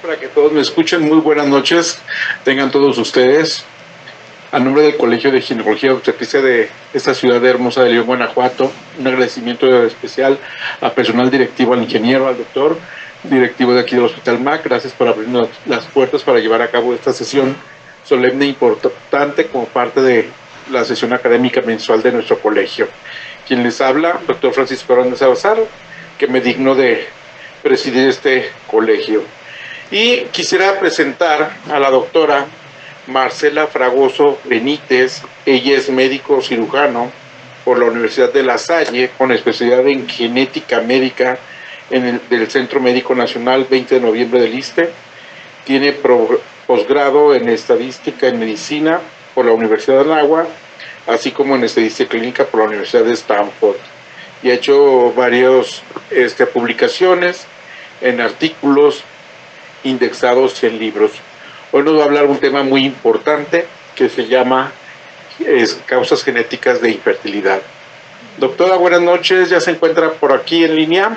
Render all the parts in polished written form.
Para que todos me escuchen, muy buenas noches, tengan todos ustedes. A nombre del Colegio de Ginecología y Obstetricia de esta ciudad hermosa de León, Guanajuato, un agradecimiento especial al personal directivo, al ingeniero, al doctor, directivo de aquí del Hospital MAC. Gracias por abrirnos las puertas para llevar a cabo esta sesión solemne e importante como parte de la sesión académica mensual de nuestro colegio. Quien les habla, doctor Francisco Hernández Salazar, que me digno de presidir este colegio. Y quisiera presentar a la doctora Marcela Fragoso Benítez. Ella es médico cirujano por la Universidad de La Salle, con especialidad en genética médica del Centro Médico Nacional 20 de noviembre del ISSSTE. Tiene posgrado en estadística en medicina por la Universidad de Anáhuac, así como en estadística clínica por la Universidad de Stanford. Y ha hecho varias publicaciones en artículos indexados en libros. Hoy nos va a hablar un tema muy importante que se llama causas genéticas de infertilidad. Doctora, buenas noches, ¿ya se encuentra por aquí en línea?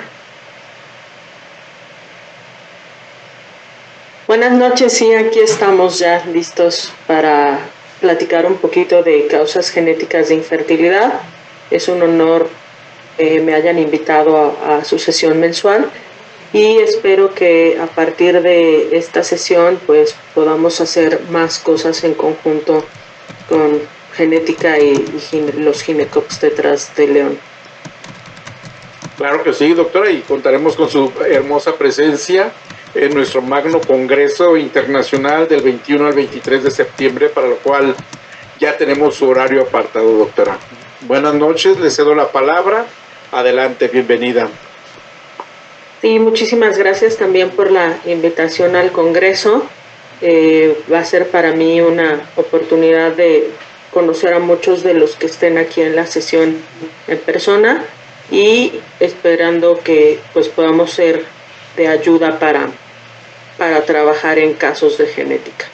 Buenas noches, sí, aquí estamos ya listos para platicar un poquito de causas genéticas de infertilidad. Es un honor que me hayan invitado a su sesión mensual. Y espero que a partir de esta sesión pues podamos hacer más cosas en conjunto con genética y los ginecobstetras de León. Claro que sí, doctora, y contaremos con su hermosa presencia en nuestro magno Congreso Internacional del 21 al 23 de septiembre, para lo cual ya tenemos su horario apartado, doctora. Buenas noches, le cedo la palabra. Adelante, bienvenida. Sí, muchísimas gracias también por la invitación al Congreso. Va a ser para mí una oportunidad de conocer a muchos de los que estén aquí en la sesión en persona y esperando que pues podamos ser de ayuda para trabajar en casos de genética.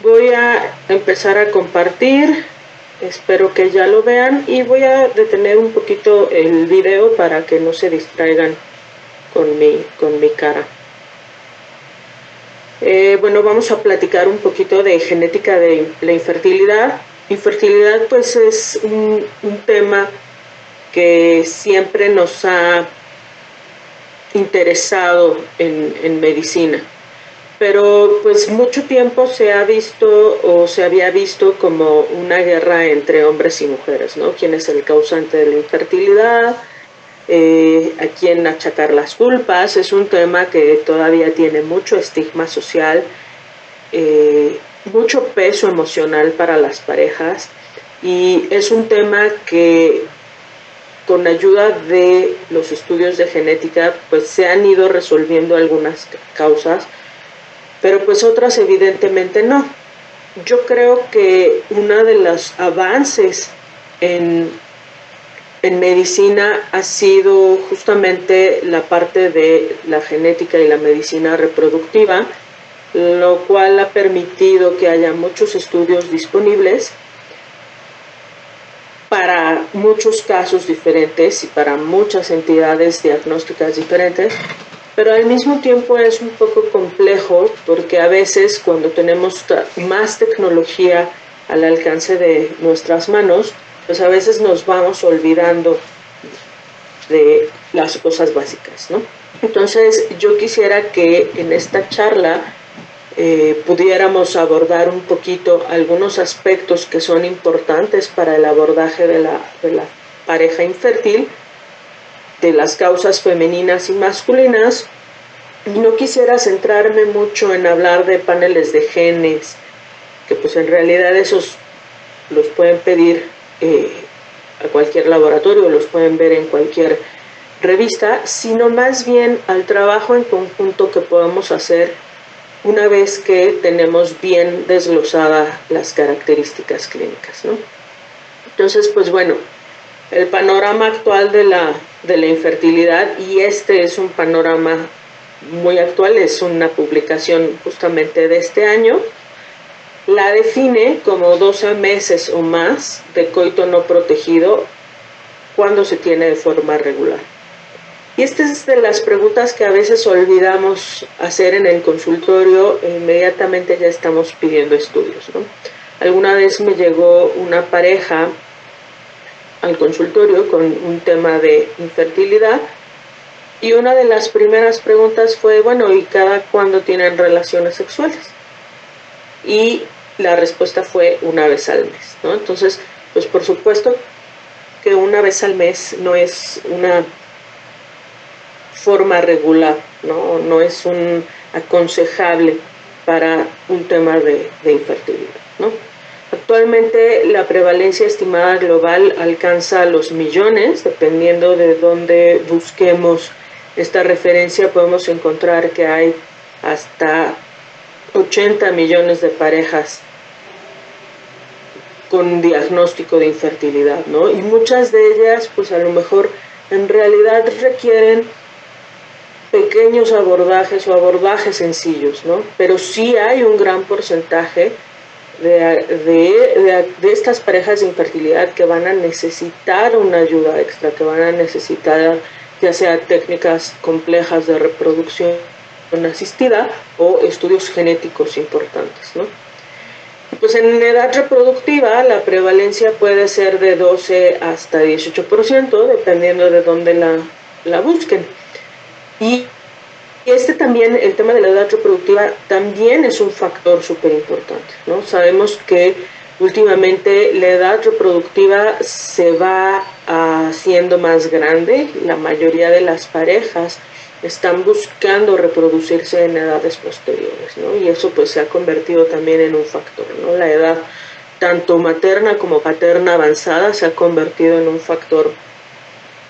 Voy a empezar a compartir, espero que ya lo vean, y voy a detener un poquito el video para que no se distraigan con mi cara. Bueno, vamos a platicar un poquito de genética de la infertilidad. Infertilidad pues es un tema que siempre nos ha interesado en medicina, pero pues mucho tiempo se ha visto o se había visto como una guerra entre hombres y mujeres, ¿no? ¿Quién es el causante de la infertilidad? A quién achacar las culpas. Es un tema que todavía tiene mucho estigma social, mucho peso emocional para las parejas, y es un tema que con ayuda de los estudios de genética pues se han ido resolviendo algunas causas, pero pues otras evidentemente no. Yo creo que uno de los avances en medicina ha sido justamente la parte de la genética y la medicina reproductiva, lo cual ha permitido que haya muchos estudios disponibles para muchos casos diferentes y para muchas entidades diagnósticas diferentes, pero al mismo tiempo es un poco complejo porque a veces cuando tenemos más tecnología al alcance de nuestras manos, pues a veces nos vamos olvidando de las cosas básicas, ¿no? Entonces yo quisiera que en esta charla pudiéramos abordar un poquito algunos aspectos que son importantes para el abordaje de la pareja infértil, de las causas femeninas y masculinas. No quisiera centrarme mucho en hablar de paneles de genes, que pues en realidad esos los pueden pedir a cualquier laboratorio, los pueden ver en cualquier revista, sino más bien al trabajo en conjunto que podemos hacer una vez que tenemos bien desglosadas las características clínicas, ¿no? Entonces, pues bueno, el panorama actual de la infertilidad, y este es un panorama muy actual, es una publicación justamente de este año, la define como 12 meses o más de coito no protegido cuando se tiene de forma regular. Y esta es de las preguntas que a veces olvidamos hacer en el consultorio e inmediatamente ya estamos pidiendo estudios, ¿no? Alguna vez me llegó una pareja al consultorio con un tema de infertilidad y una de las primeras preguntas fue, bueno, ¿y cada cuándo tienen relaciones sexuales? Y la respuesta fue una vez al mes, ¿no? Entonces, pues por supuesto que una vez al mes no es una forma regular, no es un aconsejable para un tema de infertilidad, ¿no? Actualmente la prevalencia estimada global alcanza los millones, dependiendo de dónde busquemos esta referencia podemos encontrar que hay hasta 80 millones de parejas con diagnóstico de infertilidad, ¿no? Y muchas de ellas, pues a lo mejor en realidad requieren pequeños abordajes o abordajes sencillos, ¿no? Pero sí hay un gran porcentaje de estas parejas de infertilidad que van a necesitar una ayuda extra, que van a necesitar ya sea técnicas complejas de reproducción asistida o estudios genéticos importantes, ¿no? Pues en edad reproductiva la prevalencia puede ser de 12 hasta 18%, dependiendo de dónde la busquen. Y también, el tema de la edad reproductiva también es un factor súper importante, ¿no? Sabemos que últimamente la edad reproductiva se va haciendo más grande, la mayoría de las parejas están buscando reproducirse en edades posteriores, ¿no? Y eso pues se ha convertido también en un factor, ¿no? La edad tanto materna como paterna avanzada se ha convertido en un factor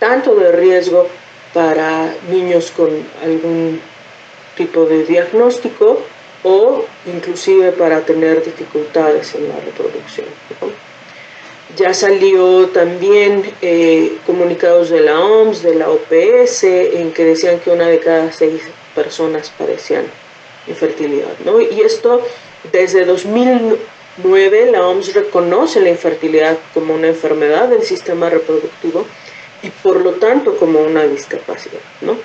tanto de riesgo para niños con algún tipo de diagnóstico o inclusive para tener dificultades en la reproducción, ¿no? Ya salió también comunicados de la OMS, de la OPS, en que decían que 1 de cada 6 personas padecían infertilidad, ¿no? Y esto desde 2009 la OMS reconoce la infertilidad como una enfermedad del sistema reproductivo y por lo tanto como una discapacidad, ¿no?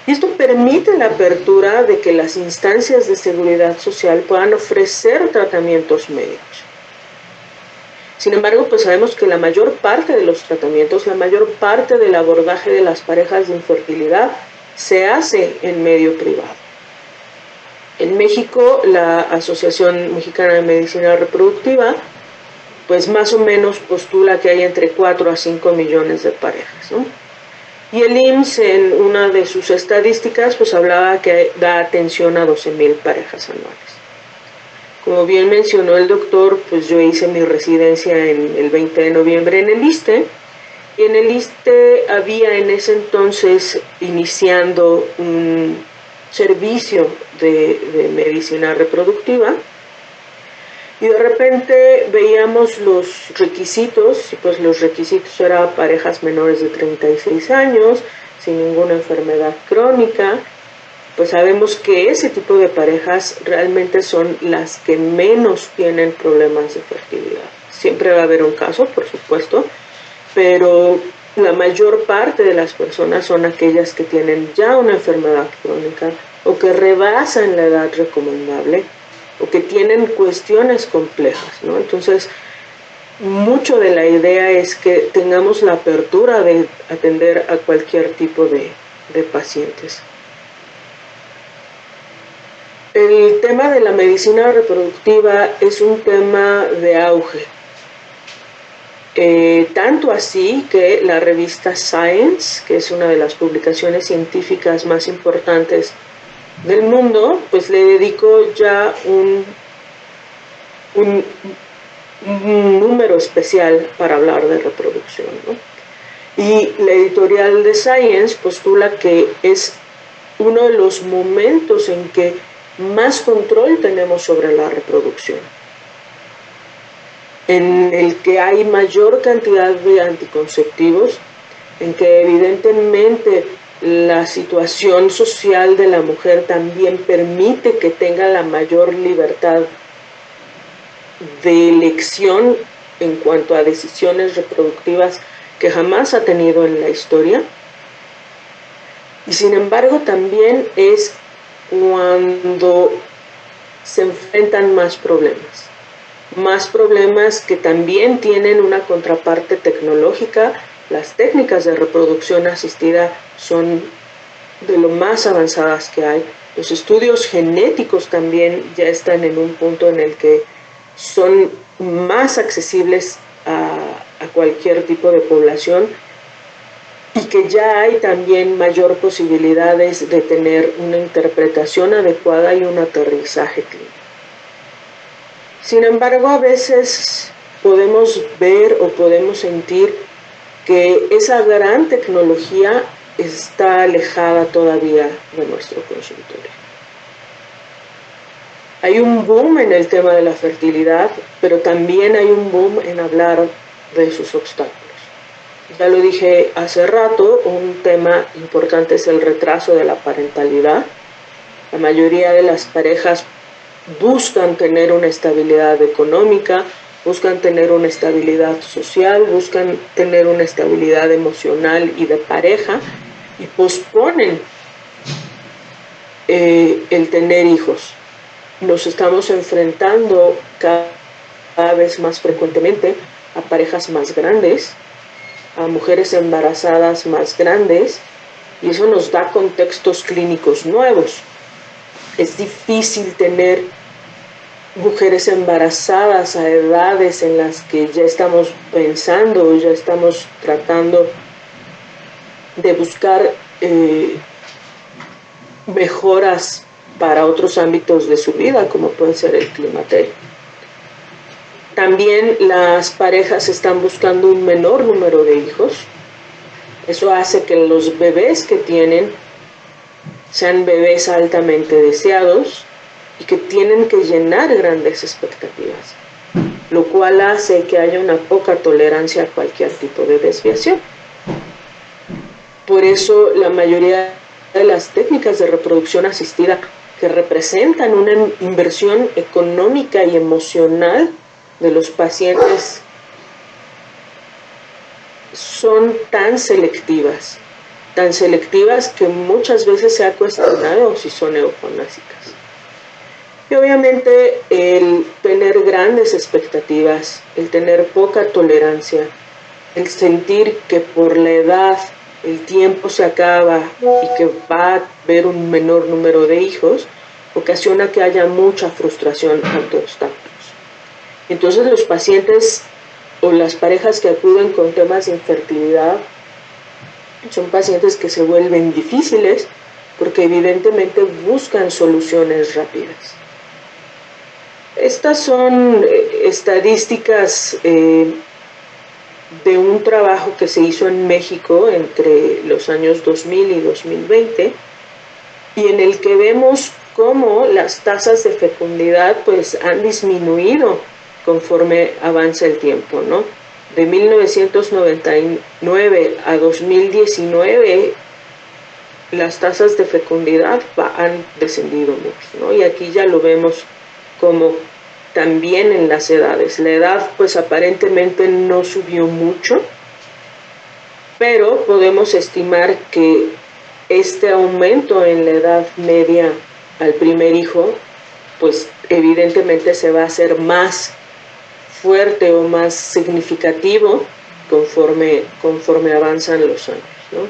Y esto permite la apertura de que las instancias de seguridad social puedan ofrecer tratamientos médicos. Sin embargo, pues sabemos que la mayor parte de los tratamientos, la mayor parte del abordaje de las parejas de infertilidad se hace en medio privado. En México, la Asociación Mexicana de Medicina Reproductiva, pues más o menos postula que hay entre 4 a 5 millones de parejas, ¿no? Y el IMSS en una de sus estadísticas pues hablaba que da atención a 12,000 parejas anuales. Como bien mencionó el doctor, pues yo hice mi residencia el 20 de noviembre en el ISSSTE, y en el ISSSTE había en ese entonces iniciando un servicio de medicina reproductiva, y de repente veíamos los requisitos, y pues los requisitos eran parejas menores de 36 años, sin ninguna enfermedad crónica. Pues sabemos que ese tipo de parejas realmente son las que menos tienen problemas de fertilidad. Siempre va a haber un caso, por supuesto, pero la mayor parte de las personas son aquellas que tienen ya una enfermedad crónica o que rebasan la edad recomendable o que tienen cuestiones complejas, ¿no? Entonces, mucho de la idea es que tengamos la apertura de atender a cualquier tipo de pacientes. El tema de la medicina reproductiva es un tema de auge. Tanto así que la revista Science, que es una de las publicaciones científicas más importantes del mundo, pues le dedicó ya un número especial para hablar de reproducción, ¿no? Y la editorial de Science postula que es uno de los momentos en que más control tenemos sobre la reproducción, en el que hay mayor cantidad de anticonceptivos, en que evidentemente la situación social de la mujer también permite que tenga la mayor libertad de elección en cuanto a decisiones reproductivas que jamás ha tenido en la historia. Y sin embargo también es cuando se enfrentan más problemas que también tienen una contraparte tecnológica. Las técnicas de reproducción asistida son de lo más avanzadas que hay. Los estudios genéticos también ya están en un punto en el que son más accesibles a cualquier tipo de población, y que ya hay también mayor posibilidades de tener una interpretación adecuada y un aterrizaje clínico. Sin embargo, a veces podemos ver o podemos sentir que esa gran tecnología está alejada todavía de nuestro consultorio. Hay un boom en el tema de la fertilidad, pero también hay un boom en hablar de sus obstáculos. Ya lo dije hace rato, un tema importante es el retraso de la parentalidad. La mayoría de las parejas buscan tener una estabilidad económica, buscan tener una estabilidad social, buscan tener una estabilidad emocional y de pareja, y posponen el tener hijos. Nos estamos enfrentando cada vez más frecuentemente a parejas más grandes, a mujeres embarazadas más grandes, y eso nos da contextos clínicos nuevos. Es difícil tener mujeres embarazadas a edades en las que ya estamos pensando, ya estamos tratando de buscar mejoras para otros ámbitos de su vida, como puede ser el climaterio. También las parejas están buscando un menor número de hijos. Eso hace que los bebés que tienen sean bebés altamente deseados y que tienen que llenar grandes expectativas, lo cual hace que haya una poca tolerancia a cualquier tipo de desviación. Por eso la mayoría de las técnicas de reproducción asistida, que representan una inversión económica y emocional de los pacientes, son tan selectivas que muchas veces se ha cuestionado si son eutanásicas. Y obviamente el tener grandes expectativas, el tener poca tolerancia, el sentir que por la edad el tiempo se acaba y que va a haber un menor número de hijos, ocasiona que haya mucha frustración ante obstáculos. Entonces los pacientes o las parejas que acuden con temas de infertilidad son pacientes que se vuelven difíciles porque evidentemente buscan soluciones rápidas. Estas son estadísticas de un trabajo que se hizo en México entre los años 2000 y 2020, y en el que vemos cómo las tasas de fecundidad pues han disminuido conforme avanza el tiempo, ¿no? De 1999 a 2019 las tasas de fecundidad han descendido mucho, ¿no? Y aquí ya lo vemos como también en las edades. La edad pues aparentemente no subió mucho, pero podemos estimar que este aumento en la edad media al primer hijo pues evidentemente se va a hacer más fuerte o más significativo conforme avanzan los años, ¿no?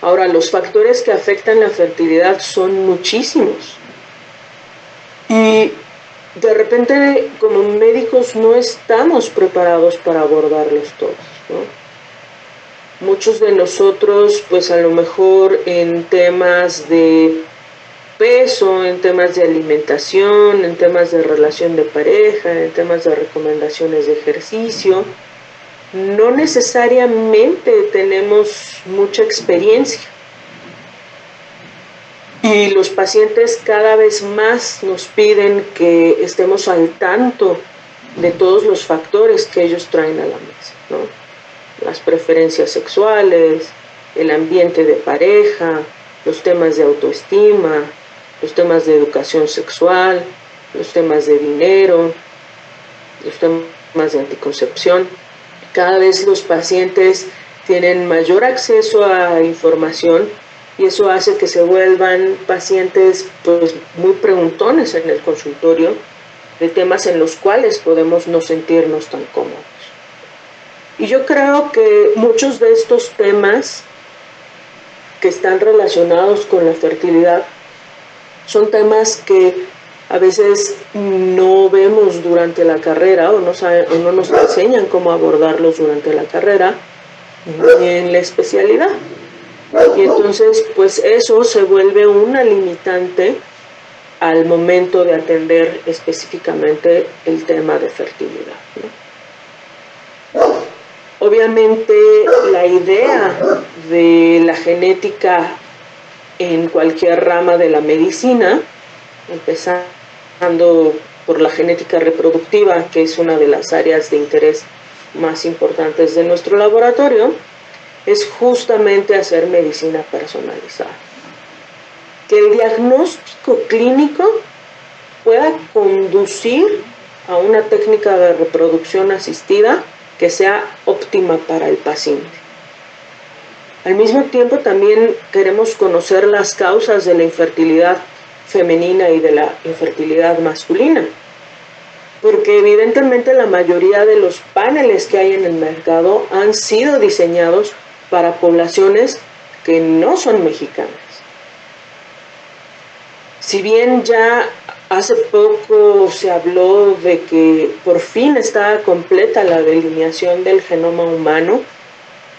Ahora, los factores que afectan la fertilidad son muchísimos. Y de repente, como médicos, no estamos preparados para abordarlos todos, ¿no? Muchos de nosotros, pues a lo mejor en temas de peso, en temas de alimentación, en temas de relación de pareja, en temas de recomendaciones de ejercicio, no necesariamente tenemos mucha experiencia. Y los pacientes cada vez más nos piden que estemos al tanto de todos los factores que ellos traen a la mesa, ¿no? Las preferencias sexuales, el ambiente de pareja, los temas de autoestima, los temas de educación sexual, los temas de dinero, los temas de anticoncepción. Cada vez los pacientes tienen mayor acceso a información y eso hace que se vuelvan pacientes pues muy preguntones en el consultorio de temas en los cuales podemos no sentirnos tan cómodos. Y yo creo que muchos de estos temas que están relacionados con la fertilidad son temas que a veces no vemos durante la carrera o no nos enseñan cómo abordarlos durante la carrera ni en la especialidad. Y entonces, pues eso se vuelve una limitante al momento de atender específicamente el tema de fertilidad, ¿no? Obviamente, la idea de la genética en cualquier rama de la medicina, empezando por la genética reproductiva, que es una de las áreas de interés más importantes de nuestro laboratorio, es justamente hacer medicina personalizada. Que el diagnóstico clínico pueda conducir a una técnica de reproducción asistida que sea óptima para el paciente. Al mismo tiempo, también queremos conocer las causas de la infertilidad femenina y de la infertilidad masculina, porque evidentemente la mayoría de los paneles que hay en el mercado han sido diseñados para poblaciones que no son mexicanas. Si bien ya hace poco se habló de que por fin está completa la delineación del genoma humano,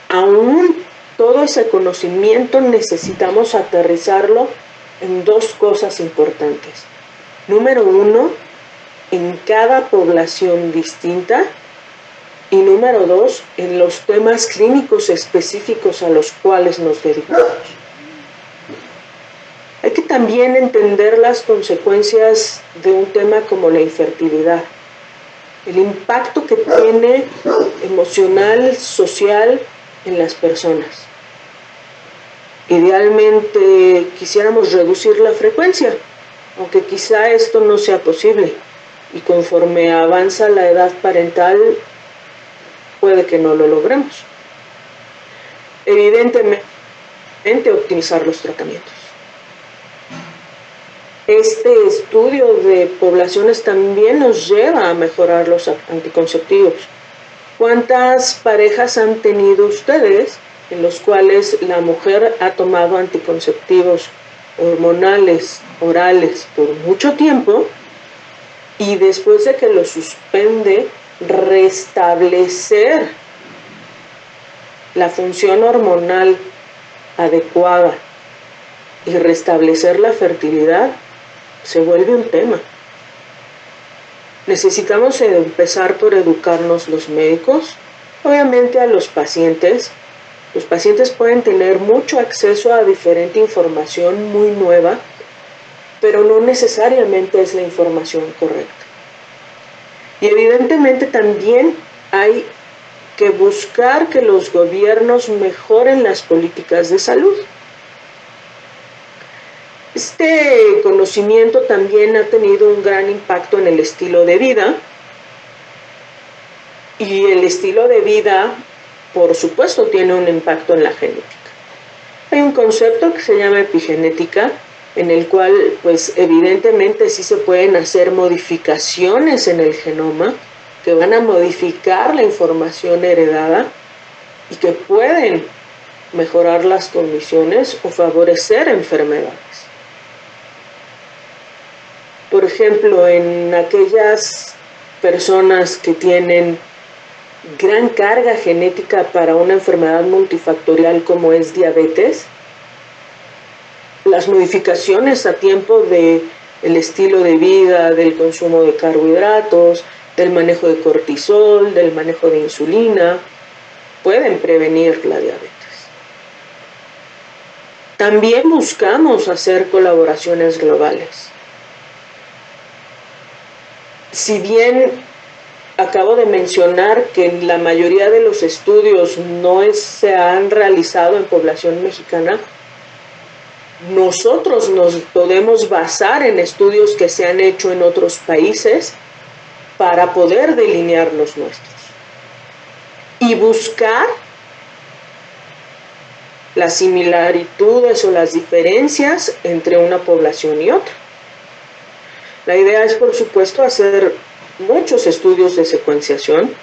aún todo ese conocimiento necesitamos aterrizarlo en dos cosas importantes. Número uno, en cada población distinta, y número dos, en los temas clínicos específicos a los cuales nos dedicamos. Hay que también entender las consecuencias de un tema como la infertilidad, el impacto que tiene emocional, social en las personas. Idealmente quisiéramos reducir la frecuencia, aunque quizá esto no sea posible, y conforme avanza la edad parental, puede que no lo logremos. Evidentemente, optimizar los tratamientos. Este estudio de poblaciones también nos lleva a mejorar los anticonceptivos. ¿Cuántas parejas han tenido ustedes en los cuales la mujer ha tomado anticonceptivos hormonales, orales, por mucho tiempo, y después de que lo suspende, restablecer la función hormonal adecuada y restablecer la fertilidad se vuelve un tema? Necesitamos empezar por educarnos los médicos, obviamente a los pacientes. Los pacientes pueden tener mucho acceso a diferente información muy nueva, pero no necesariamente es la información correcta. Y evidentemente también hay que buscar que los gobiernos mejoren las políticas de salud. Este conocimiento también ha tenido un gran impacto en el estilo de vida, y el estilo de vida, por supuesto, tiene un impacto en la genética. Hay un concepto que se llama epigenética, en el cual, pues, evidentemente sí se pueden hacer modificaciones en el genoma que van a modificar la información heredada y que pueden mejorar las condiciones o favorecer enfermedades. Por ejemplo, en aquellas personas que tienen gran carga genética para una enfermedad multifactorial como es diabetes, las modificaciones a tiempo del estilo de vida, del consumo de carbohidratos, del manejo de cortisol, del manejo de insulina, pueden prevenir la diabetes. También buscamos hacer colaboraciones globales. Si bien acabo de mencionar que la mayoría de los estudios no se han realizado en población mexicana, nosotros nos podemos basar en estudios que se han hecho en otros países para poder delinear los nuestros y buscar las similitudes o las diferencias entre una población y otra. La idea es, por supuesto, hacer muchos estudios de secuenciación,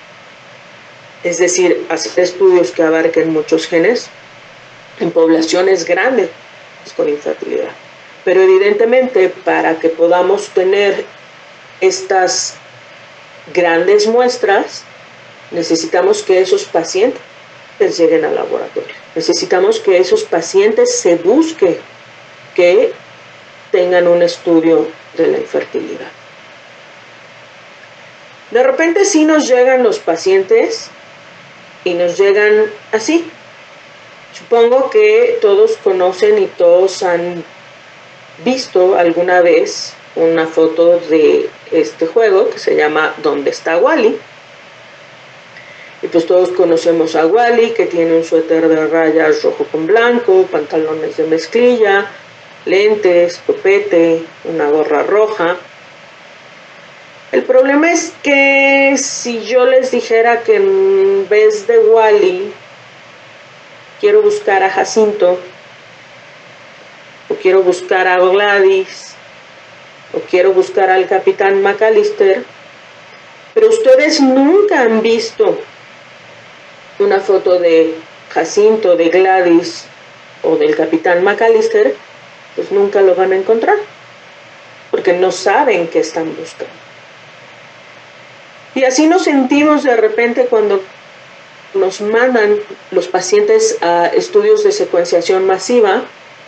es decir, hacer estudios que abarquen muchos genes en poblaciones grandes con infertilidad. Pero evidentemente, para que podamos tener estas grandes muestras, necesitamos que esos pacientes lleguen al laboratorio. Necesitamos que esos pacientes se busque que tengan un estudio de la infertilidad. De repente sí nos llegan los pacientes y nos llegan así. Supongo que todos conocen y todos han visto alguna vez una foto de este juego que se llama ¿Dónde está Wally? Y pues todos conocemos a Wally, que tiene un suéter de rayas rojo con blanco, pantalones de mezclilla, lentes, copete, una gorra roja. El problema es que si yo les dijera que en vez de Wally quiero buscar a Jacinto, o quiero buscar a Gladys, o quiero buscar al Capitán McAllister, pero ustedes nunca han visto una foto de Jacinto, de Gladys o del Capitán McAllister, pues nunca lo van a encontrar, porque no saben qué están buscando. Y así nos sentimos de repente cuando nos mandan los pacientes a estudios de secuenciación masiva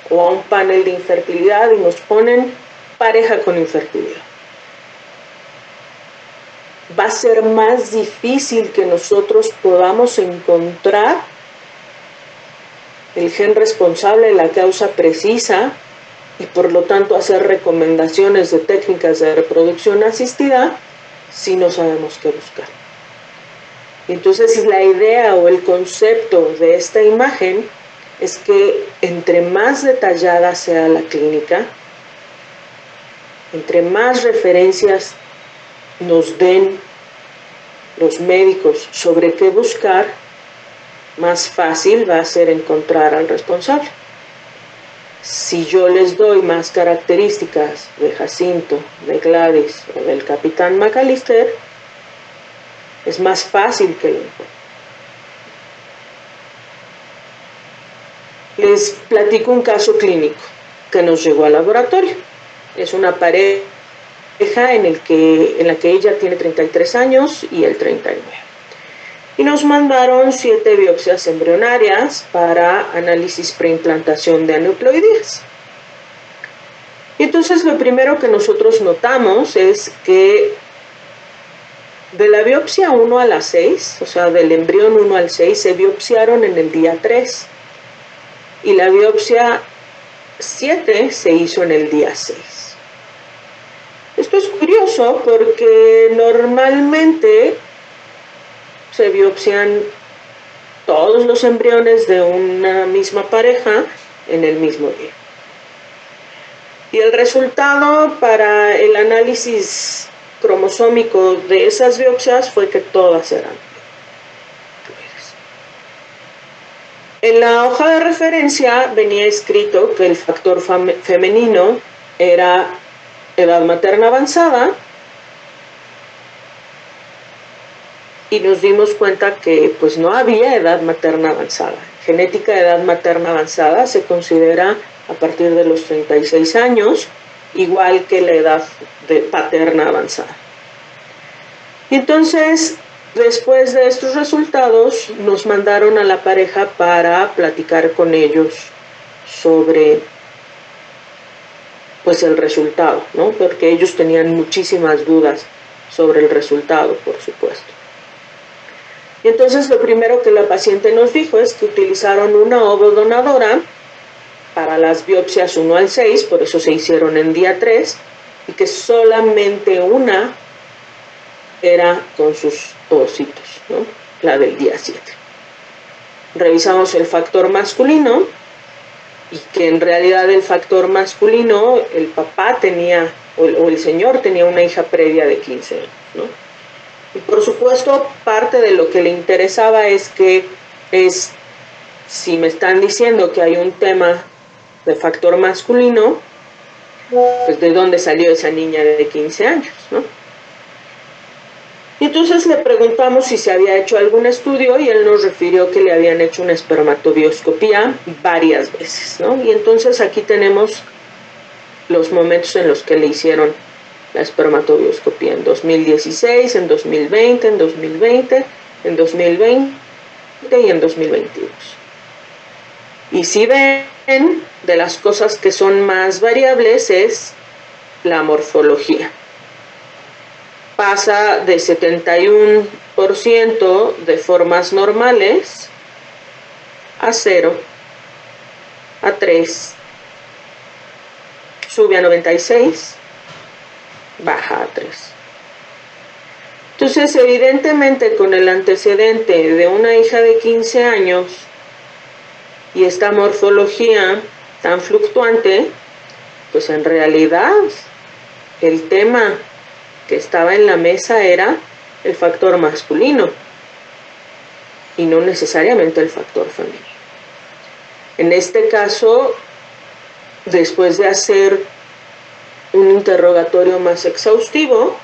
o a un panel de infertilidad y nos ponen pareja con infertilidad. Va a ser más difícil que nosotros podamos encontrar el gen responsable de la causa precisa y por lo tanto hacer recomendaciones de técnicas de reproducción asistida si no sabemos qué buscar. Entonces la idea o el concepto de esta imagen es que entre más detallada sea la clínica, entre más referencias nos den los médicos sobre qué buscar, más fácil va a ser encontrar al responsable. Si yo les doy más características de Jacinto, de Gladys o del Capitán McAllister, es más fácil que lo encuentren. Les platico un caso clínico que nos llegó al laboratorio. Es una pareja en la que ella tiene 33 años y él 39. Y nos mandaron 7 biopsias embrionarias para análisis preimplantación de aneuploidías. Y entonces lo primero que nosotros notamos es que de la biopsia 1 a la 6, o sea, del embrión 1 al 6, se biopsiaron en el día 3. Y la biopsia 7 se hizo en el día 6. Esto es curioso porque normalmente se biopsian todos los embriones de una misma pareja en el mismo día. Y el resultado para el análisis cromosómico de esas biopsias fue que todas eran. En la hoja de referencia venía escrito que el factor femenino era edad materna avanzada y nos dimos cuenta que pues no había edad materna avanzada. Genética de edad materna avanzada se considera a partir de los 36 años, igual que la edad paterna avanzada. Y entonces, después de estos resultados, nos mandaron a la pareja para platicar con ellos sobre pues el resultado, ¿no? Porque ellos tenían muchísimas dudas sobre el resultado, por supuesto. Y entonces lo primero que la paciente nos dijo es que utilizaron una ovodonadora para las biopsias 1 al 6, por eso se hicieron en día 3, y que solamente una era con sus ovocitos, ¿no? La del día 7. Revisamos el factor masculino y que en realidad el factor masculino, el papá tenía, o el señor tenía una hija previa de 15 años, ¿no? Y por supuesto, parte de lo que le interesaba es que es si me están diciendo que hay un tema de factor masculino, pues ¿de dónde salió esa niña de 15 años, ¿no? Y entonces le preguntamos si se había hecho algún estudio y él nos refirió que le habían hecho una espermatobioscopía varias veces, ¿no? Y entonces aquí tenemos los momentos en los que le hicieron la espermatobioscopía: en 2016, en 2020, en 2020, en 2020 y en 2022. Y si ven, de las cosas que son más variables es la morfología. Pasa de 71% de formas normales a 0, a 3, sube a 96, baja a 3. Entonces, evidentemente, con el antecedente de una hija de 15 años y esta morfología tan fluctuante, pues en realidad el tema que estaba en la mesa era el factor masculino y no necesariamente el factor femenino. En este caso, después de hacer un interrogatorio más exhaustivo,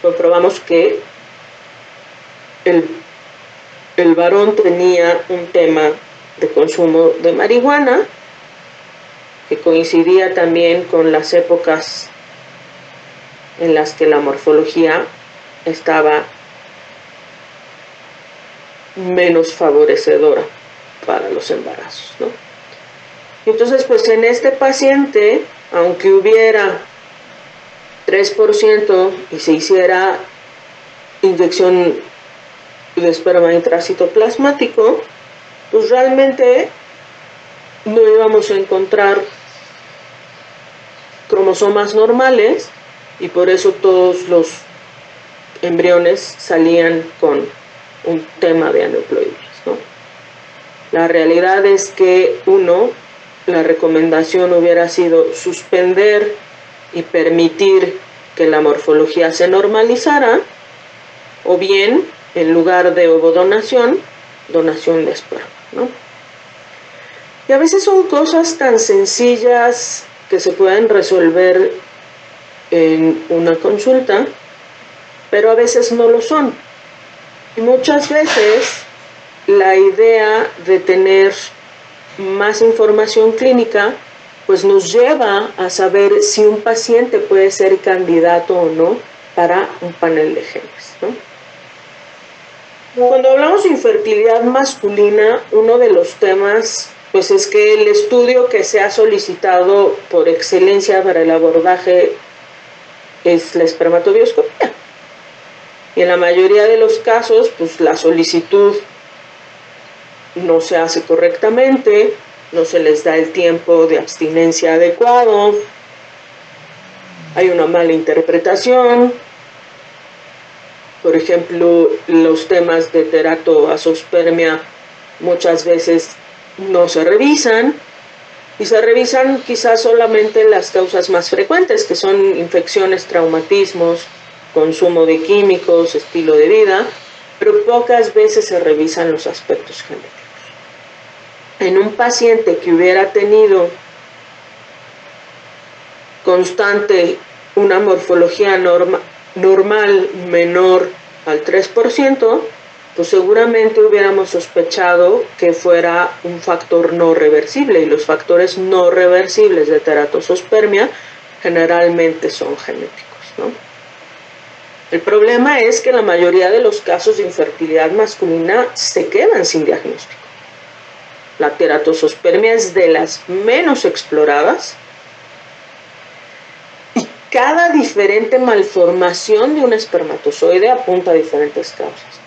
comprobamos que el varón tenía un tema de consumo de marihuana que coincidía también con las épocas en las que la morfología estaba menos favorecedora para los embarazos, ¿no? Entonces, pues en este paciente, aunque hubiera 3% y se hiciera inyección de esperma intracitoplasmático, pues realmente no íbamos a encontrar cromosomas normales y por eso todos los embriones salían con un tema de aneuploidias, ¿no? La realidad es que la recomendación hubiera sido suspender y permitir que la morfología se normalizara, o bien, en lugar de ovodonación, donación de esperma, ¿no? Y a veces son cosas tan sencillas que se pueden resolver en una consulta, pero a veces no lo son. Y muchas veces la idea de tener más información clínica pues nos lleva a saber si un paciente puede ser candidato o no para un panel de genes, ¿no? Cuando hablamos de infertilidad masculina, uno de los temas pues es que el estudio que se ha solicitado por excelencia para el abordaje es la espermatobioscopía. Y en la mayoría de los casos, pues la solicitud no se hace correctamente, no se les da el tiempo de abstinencia adecuado, hay una mala interpretación. Por ejemplo, los temas de teratoazoospermia muchas veces no se revisan, y se revisan quizás solamente las causas más frecuentes, que son infecciones, traumatismos, consumo de químicos, estilo de vida, pero pocas veces se revisan los aspectos genéticos. En un paciente que hubiera tenido constante una morfología normal menor al 3%, pues seguramente hubiéramos sospechado que fuera un factor no reversible, y los factores no reversibles de teratozoospermia generalmente son genéticos, ¿no? El problema es que la mayoría de los casos de infertilidad masculina se quedan sin diagnóstico. La teratozoospermia es de las menos exploradas, y cada diferente malformación de un espermatozoide apunta a diferentes causas,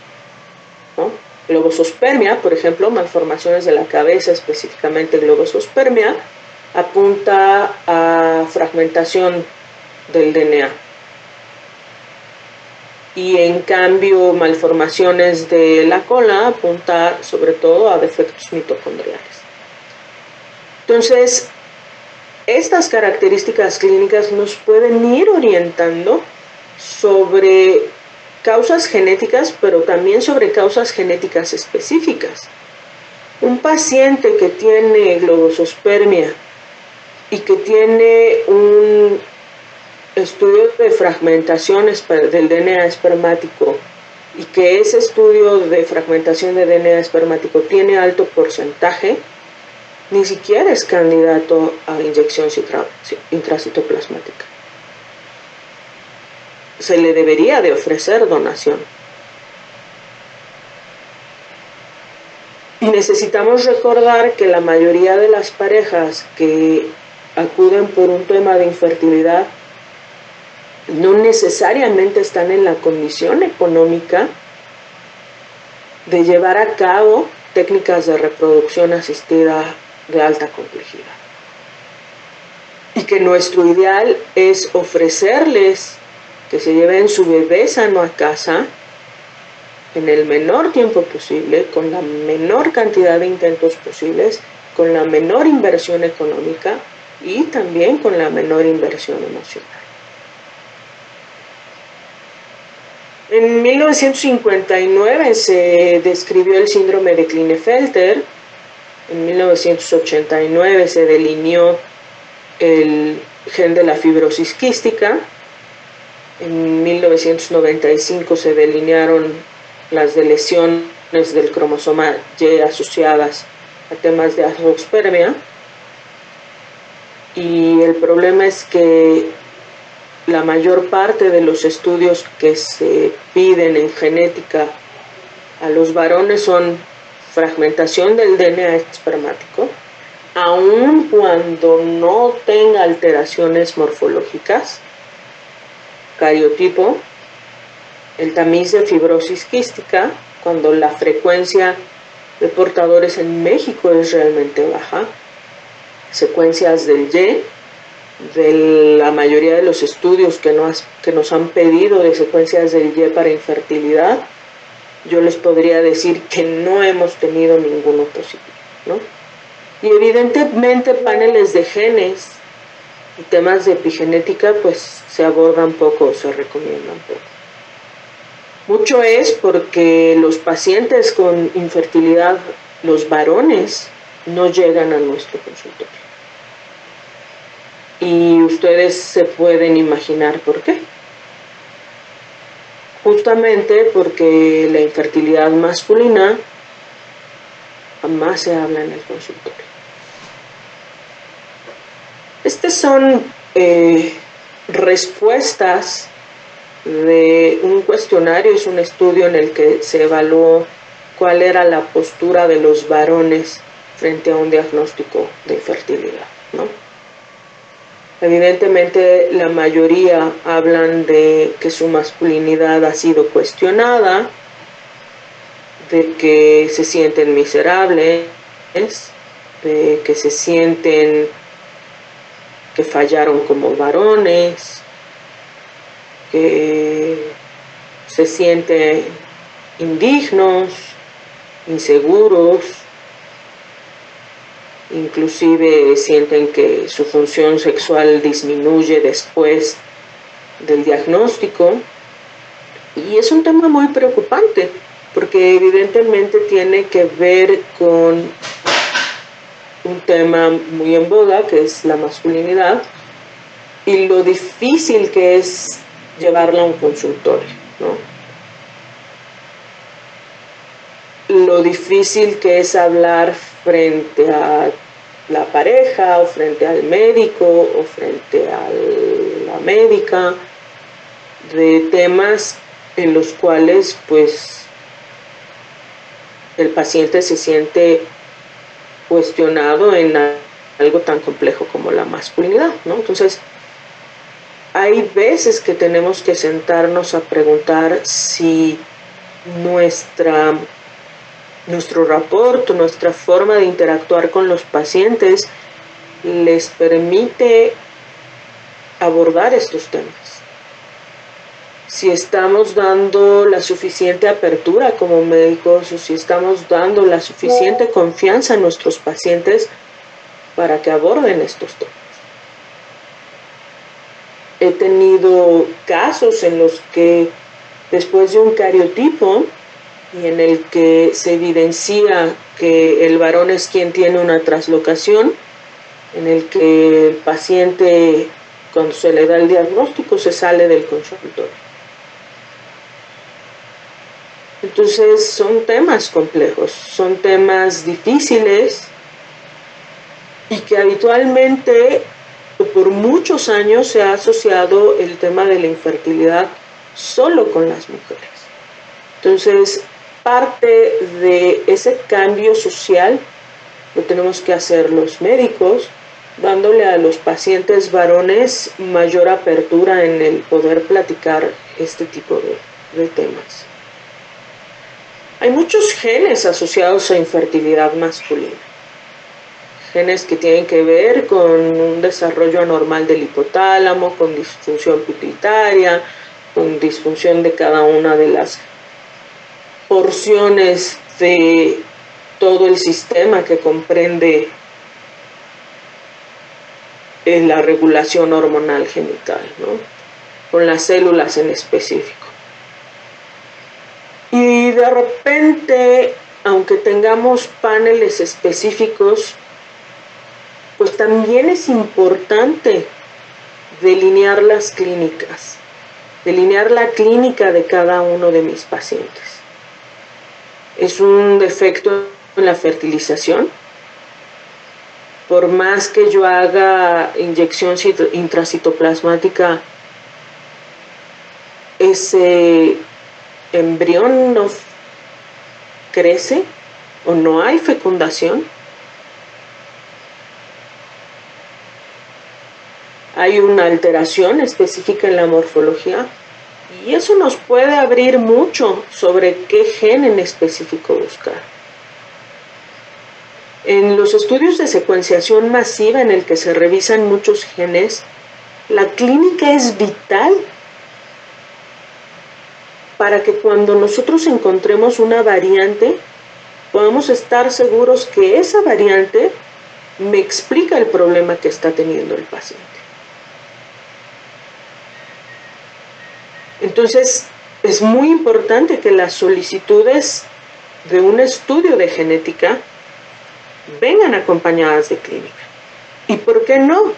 ¿no? Globosospermia, por ejemplo, malformaciones de la cabeza, específicamente globosospermia, apunta a fragmentación del DNA. Y en cambio, malformaciones de la cola apunta sobre todo a defectos mitocondriales. Entonces, estas características clínicas nos pueden ir orientando sobre causas genéticas, pero también sobre causas genéticas específicas. Un paciente que tiene globosospermia y que tiene un estudio de fragmentación del DNA espermático y que ese estudio de fragmentación de DNA espermático tiene alto porcentaje, ni siquiera es candidato a inyección intracitoplasmática. Se le debería de ofrecer donación. Y necesitamos recordar que la mayoría de las parejas que acuden por un tema de infertilidad no necesariamente están en la condición económica de llevar a cabo técnicas de reproducción asistida de alta complejidad. Y que nuestro ideal es ofrecerles que se lleven su bebé sano a casa en el menor tiempo posible, con la menor cantidad de intentos posibles, con la menor inversión económica y también con la menor inversión emocional. En 1959 se describió el síndrome de Klinefelter. En 1989 se delineó el gen de la fibrosis quística. En 1995 se delinearon las lesiones del cromosoma Y asociadas a temas de azoospermia. Y el problema es que la mayor parte de los estudios que se piden en genética a los varones son fragmentación del DNA espermático, aun cuando no tenga alteraciones morfológicas, cariotipo, el tamiz de fibrosis quística, cuando la frecuencia de portadores en México es realmente baja, secuencias del Y, de la mayoría de los estudios que nos han pedido de secuencias del Y para infertilidad, yo les podría decir que no hemos tenido ninguno positivo, ¿no? Y evidentemente paneles de genes y temas de epigenética pues se abordan poco, se recomiendan poco. Mucho es porque los pacientes con infertilidad, los varones, no llegan a nuestro consultorio. Y ustedes se pueden imaginar por qué. Justamente porque la infertilidad masculina jamás se habla en el consultorio. Estas son respuestas de un cuestionario, es un estudio en el que se evaluó cuál era la postura de los varones frente a un diagnóstico de infertilidad, ¿no? Evidentemente la mayoría hablan de que su masculinidad ha sido cuestionada, de que se sienten miserables, de que se sienten que fallaron como varones, que se sienten indignos, inseguros, inclusive sienten que su función sexual disminuye después del diagnóstico. Y es un tema muy preocupante, porque evidentemente tiene que ver con un tema muy en boga, que es la masculinidad, y lo difícil que es llevarla a un consultorio, ¿no? Lo difícil que es hablar frente a la pareja, o frente al médico, o frente a la médica, de temas en los cuales pues el paciente se siente cuestionado en algo tan complejo como la masculinidad, ¿no? Entonces, hay veces que tenemos que sentarnos a preguntar si nuestro rapport, nuestra forma de interactuar con los pacientes les permite abordar estos temas. Si estamos dando la suficiente apertura como médicos, o si estamos dando la suficiente confianza a nuestros pacientes para que aborden estos temas. He tenido casos en los que después de un cariotipo y en el que se evidencia que el varón es quien tiene una traslocación, en el que el paciente, cuando se le da el diagnóstico, se sale del consultorio. Entonces son temas complejos, son temas difíciles y que habitualmente por muchos años se ha asociado el tema de la infertilidad solo con las mujeres. Entonces, parte de ese cambio social lo tenemos que hacer los médicos, dándole a los pacientes varones mayor apertura en el poder platicar este tipo de temas. Hay muchos genes asociados a infertilidad masculina. Genes que tienen que ver con un desarrollo anormal del hipotálamo, con disfunción pituitaria, con disfunción de cada una de las porciones de todo el sistema que comprende la regulación hormonal genital, ¿no? Con las células en específico. Y de repente, aunque tengamos paneles específicos, pues también es importante delinear las clínicas, delinear la clínica de cada uno de mis pacientes. Es un defecto en la fertilización. Por más que yo haga inyección intracitoplasmática, ese embrión no crece o no hay fecundación. Hay una alteración específica en la morfología y eso nos puede abrir mucho sobre qué gen en específico buscar. En los estudios de secuenciación masiva en el que se revisan muchos genes, la clínica es vital para que cuando nosotros encontremos una variante, podamos estar seguros que esa variante me explica el problema que está teniendo el paciente. Entonces, es muy importante que las solicitudes de un estudio de genética vengan acompañadas de clínica. ¿Y por qué no?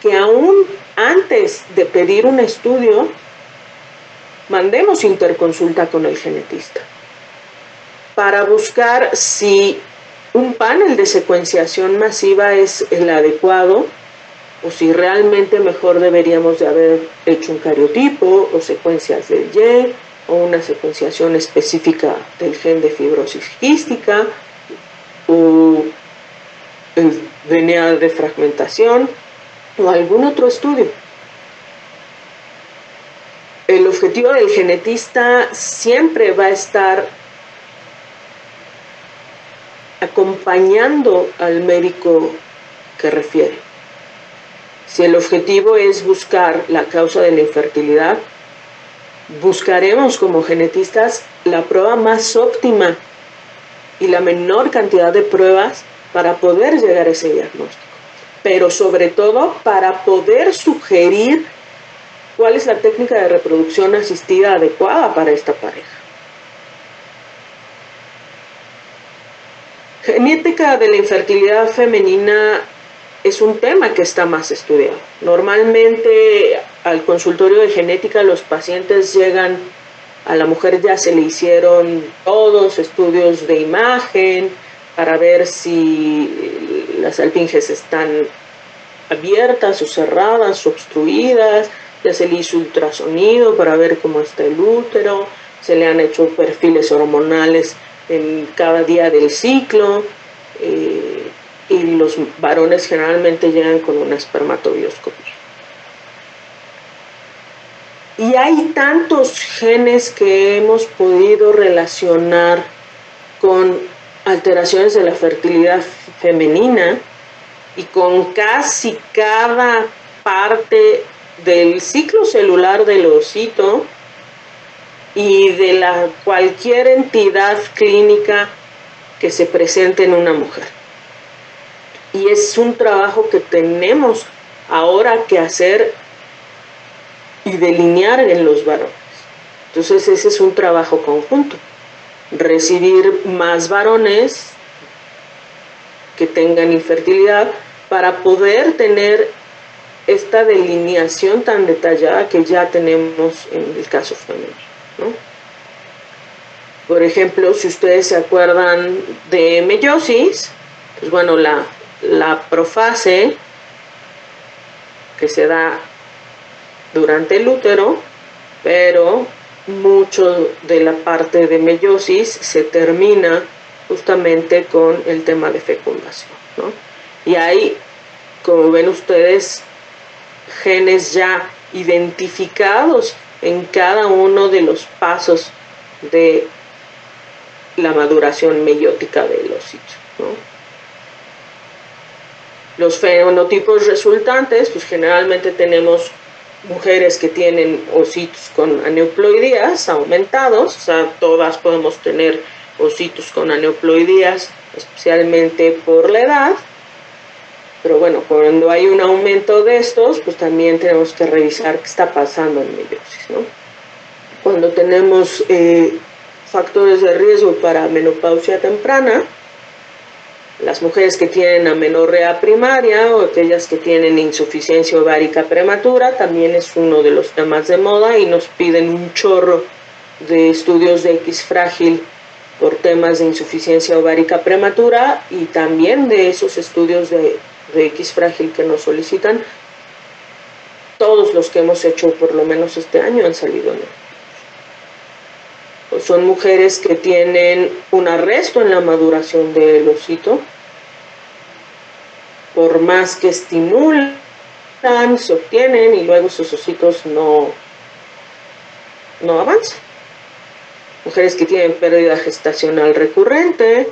Que aún antes de pedir un estudio, mandemos interconsulta con el genetista para buscar si un panel de secuenciación masiva es el adecuado o si realmente mejor deberíamos de haber hecho un cariotipo o secuencias del Y o una secuenciación específica del gen de fibrosis quística o el DNA de fragmentación o algún otro estudio. El objetivo del genetista siempre va a estar acompañando al médico que refiere. Si el objetivo es buscar la causa de la infertilidad, buscaremos como genetistas la prueba más óptima y la menor cantidad de pruebas para poder llegar a ese diagnóstico, pero sobre todo para poder sugerir cuál es la técnica de reproducción asistida adecuada para esta pareja. Genética de la infertilidad femenina es un tema que está más estudiado. Normalmente al consultorio de genética los pacientes llegan, a la mujer ya se le hicieron todos estudios de imagen para ver si las alfinges están abiertas o cerradas, obstruidas, ya se le hizo ultrasonido para ver cómo está el útero, se le han hecho perfiles hormonales en cada día del ciclo, y los varones generalmente llegan con una espermatobioscopia. Y hay tantos genes que hemos podido relacionar con alteraciones de la fertilidad femenina y con casi cada parte del ciclo celular del ovocito y de cualquier entidad clínica que se presente en una mujer. Y es un trabajo que tenemos ahora que hacer y delinear en los varones. Entonces ese es un trabajo conjunto. Recibir más varones que tengan infertilidad para poder tener esta delineación tan detallada que ya tenemos en el caso femenino, ¿no? Por ejemplo, si ustedes se acuerdan de meiosis, pues bueno, la profase que se da durante el útero, pero mucho de la parte de meiosis se termina justamente con el tema de fecundación, ¿no? Y hay, como ven ustedes, genes ya identificados en cada uno de los pasos de la maduración meiótica del ósito, ¿no? Los fenotipos resultantes, pues generalmente tenemos mujeres que tienen ositos con aneuploidías aumentados, o sea, todas podemos tener ositos con aneuploidías, especialmente por la edad. Pero bueno, cuando hay un aumento de estos, pues también tenemos que revisar qué está pasando en meiosis, ¿no? Cuando tenemos factores de riesgo para menopausia temprana, las mujeres que tienen amenorrea primaria o aquellas que tienen insuficiencia ovárica prematura, también es uno de los temas de moda y nos piden un chorro de estudios de X frágil por temas de insuficiencia ovárica prematura, y también de esos estudios de X frágil que nos solicitan, todos los que hemos hecho por lo menos este año han salido negativos. Pues son mujeres que tienen un arresto en la maduración del osito, por más que estimulan, se obtienen y luego sus ositos no avanzan. Mujeres que tienen pérdida gestacional recurrente,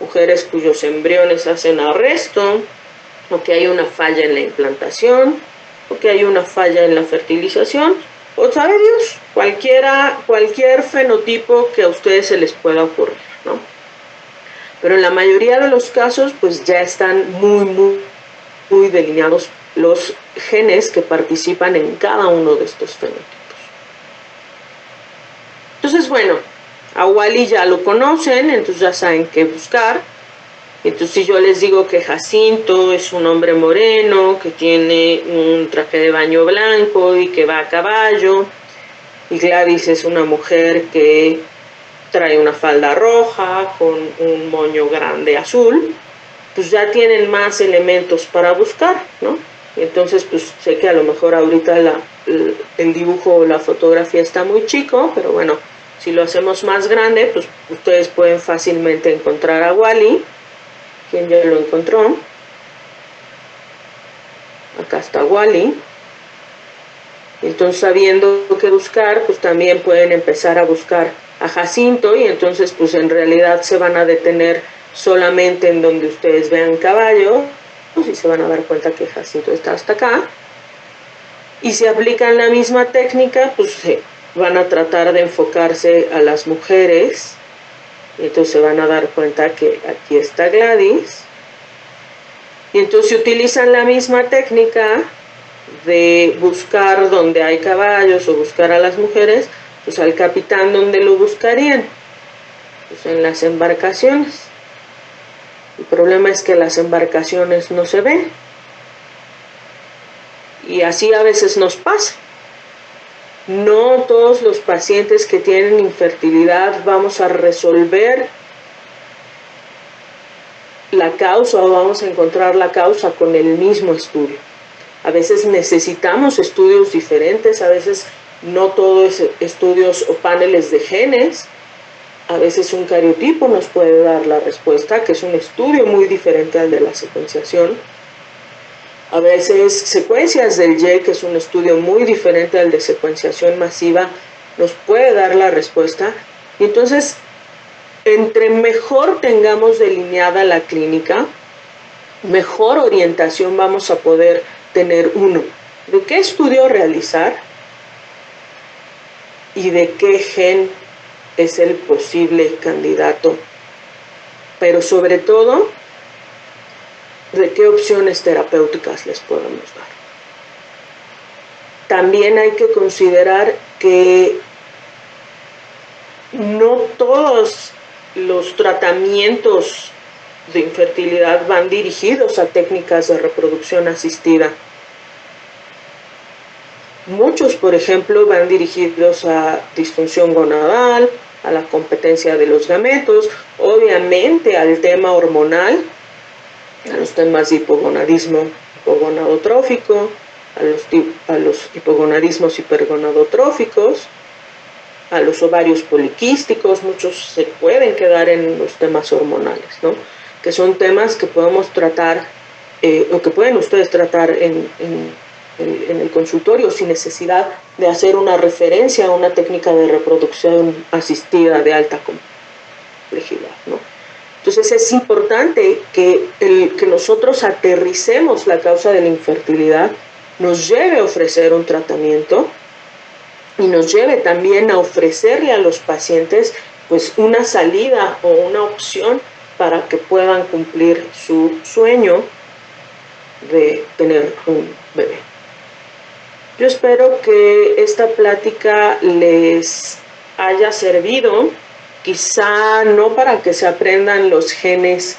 mujeres cuyos embriones hacen arresto, o que hay una falla en la implantación, o que hay una falla en la fertilización, o sabe Dios, cualquier fenotipo que a ustedes se les pueda ocurrir, ¿no? Pero en la mayoría de los casos, pues ya están muy delineados los genes que participan en cada uno de estos fenotipos. Entonces, bueno, a Wally ya lo conocen, entonces ya saben qué buscar. Entonces, si yo les digo que Jacinto es un hombre moreno, que tiene un traje de baño blanco y que va a caballo, y Gladys es una mujer que trae una falda roja con un moño grande azul, pues ya tienen más elementos para buscar, ¿no? Y entonces, pues sé que a lo mejor ahorita el dibujo o la fotografía está muy chico, pero bueno, si lo hacemos más grande, pues ustedes pueden fácilmente encontrar a Wally. ¿Quién ya lo encontró? Acá está Wally. Entonces, sabiendo qué buscar, pues también pueden empezar a buscar a Jacinto, y entonces pues en realidad se van a detener solamente en donde ustedes vean caballo, pues, y se van a dar cuenta que Jacinto está hasta acá. Y si aplican la misma técnica, pues van a tratar de enfocarse a las mujeres, y entonces se van a dar cuenta que aquí está Gladys. Y entonces si utilizan la misma técnica de buscar donde hay caballos o buscar a las mujeres, pues al capitán, ¿dónde lo buscarían? Pues en las embarcaciones. El problema es que las embarcaciones no se ven. Y así a veces nos pasa. No todos los pacientes que tienen infertilidad vamos a resolver la causa o vamos a encontrar la causa con el mismo estudio. A veces necesitamos estudios diferentes, a veces no todo es estudios o paneles de genes, a veces un cariotipo nos puede dar la respuesta, que es un estudio muy diferente al de la secuenciación. A veces secuencias del Y, que es un estudio muy diferente al de secuenciación masiva, nos puede dar la respuesta. Y entonces, entre mejor tengamos delineada la clínica, mejor orientación vamos a poder tener, uno, de qué estudio realizar y de qué gen es el posible candidato, pero sobre todo, de qué opciones terapéuticas les podemos dar. También hay que considerar que todos los tratamientos de infertilidad van dirigidos a técnicas de reproducción asistida. Muchos, por ejemplo, van dirigidos a disfunción gonadal, a la competencia de los gametos, obviamente al tema hormonal, a los temas de hipogonadismo hipogonadotrófico, a los hipogonadismos hipergonadotróficos, a los ovarios poliquísticos. Muchos se pueden quedar en los temas hormonales, ¿no? Que son temas que podemos tratar o que pueden ustedes tratar en el consultorio sin necesidad de hacer una referencia a una técnica de reproducción asistida de alta complejidad, ¿no? Entonces es importante que nosotros aterricemos la causa de la infertilidad, nos lleve a ofrecer un tratamiento y nos lleve también a ofrecerle a los pacientes pues una salida o una opción para que puedan cumplir su sueño de tener un bebé. Yo espero que esta plática les haya servido, quizá no para que se aprendan los genes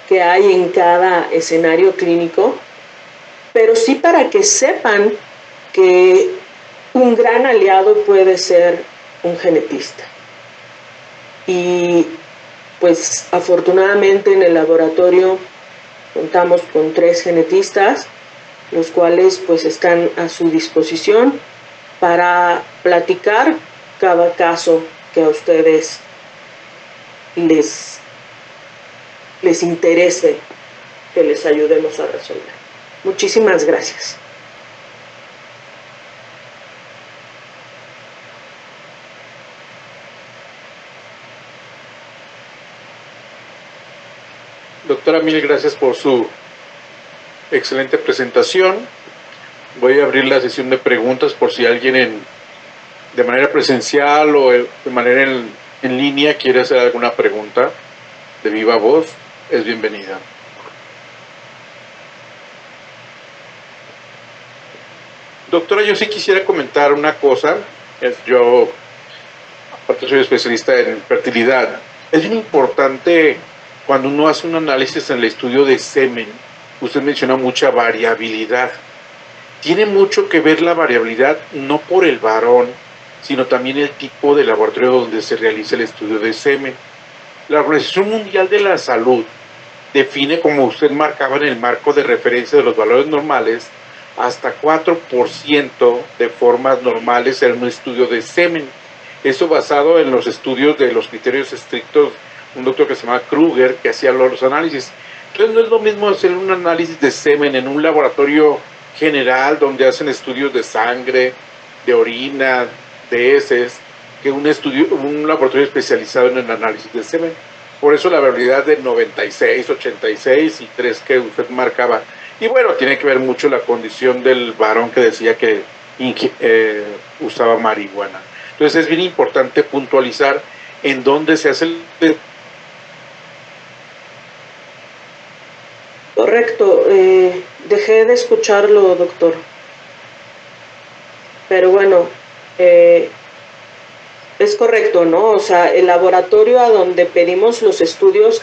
que hay en cada escenario clínico, pero sí para que sepan que un gran aliado puede ser un genetista. Y pues afortunadamente en el laboratorio contamos con 3 genetistas, los cuales pues están a su disposición para platicar cada caso que a ustedes les interese que les ayudemos a resolver. Muchísimas gracias. Doctora, mil gracias por su excelente presentación. Voy a abrir la sesión de preguntas por si alguien de manera presencial o de manera en línea quiere hacer alguna pregunta de viva voz. Es bienvenida. Doctora, yo sí quisiera comentar una cosa. Yo, aparte soy especialista en fertilidad. Es bien importante cuando uno hace un análisis en el estudio de semen. Usted menciona mucha variabilidad. Tiene mucho que ver la variabilidad, no por el varón, sino también el tipo de laboratorio donde se realiza el estudio de semen. La Organización Mundial de la Salud define, como usted marcaba en el marco de referencia de los valores normales, hasta 4% de formas normales en un estudio de semen. Eso basado en los estudios de los criterios estrictos, un doctor que se llama Kruger, que hacía los análisis. Entonces no es lo mismo hacer un análisis de semen en un laboratorio general donde hacen estudios de sangre, de orina, de heces, que un laboratorio especializado en el análisis de semen. Por eso la variabilidad de 96, 86 y 3 que usted marcaba. Y bueno, tiene que ver mucho la condición del varón que decía que usaba marihuana. Entonces es bien importante puntualizar en dónde se hace el... Correcto, dejé de escucharlo, doctor. Pero bueno, es correcto, ¿no? O sea, el laboratorio a donde pedimos los estudios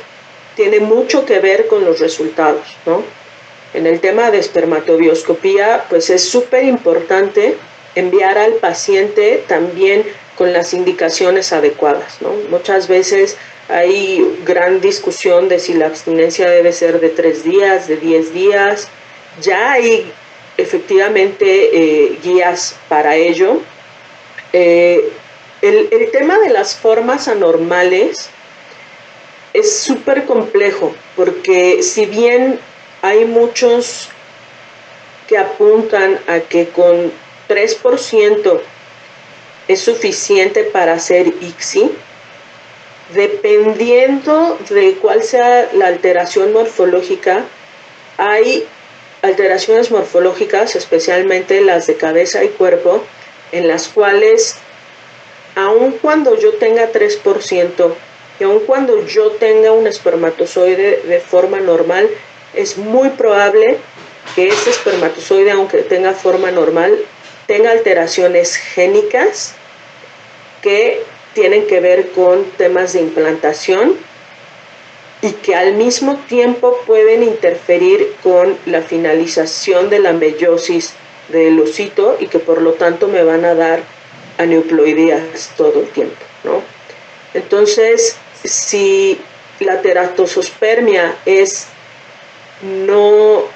tiene mucho que ver con los resultados, ¿no? En el tema de espermatobioscopía, pues es súper importante enviar al paciente también con las indicaciones adecuadas, ¿no? Muchas veces hay gran discusión de si la abstinencia debe ser de 3 días, de 10 días. Ya hay efectivamente guías para ello. El tema de las formas anormales es súper complejo, porque si bien hay muchos que apuntan a que con 3% es suficiente para hacer ICSI, dependiendo de cuál sea la alteración morfológica, hay alteraciones morfológicas, especialmente las de cabeza y cuerpo, en las cuales, aun cuando yo tenga 3%, y aun cuando yo tenga un espermatozoide de forma normal, es muy probable que este espermatozoide, aunque tenga forma normal, tenga alteraciones génicas que tienen que ver con temas de implantación y que al mismo tiempo pueden interferir con la finalización de la meiosis del osito y que por lo tanto me van a dar aneuploidías todo el tiempo, ¿no? Entonces, si la teratosospermia es no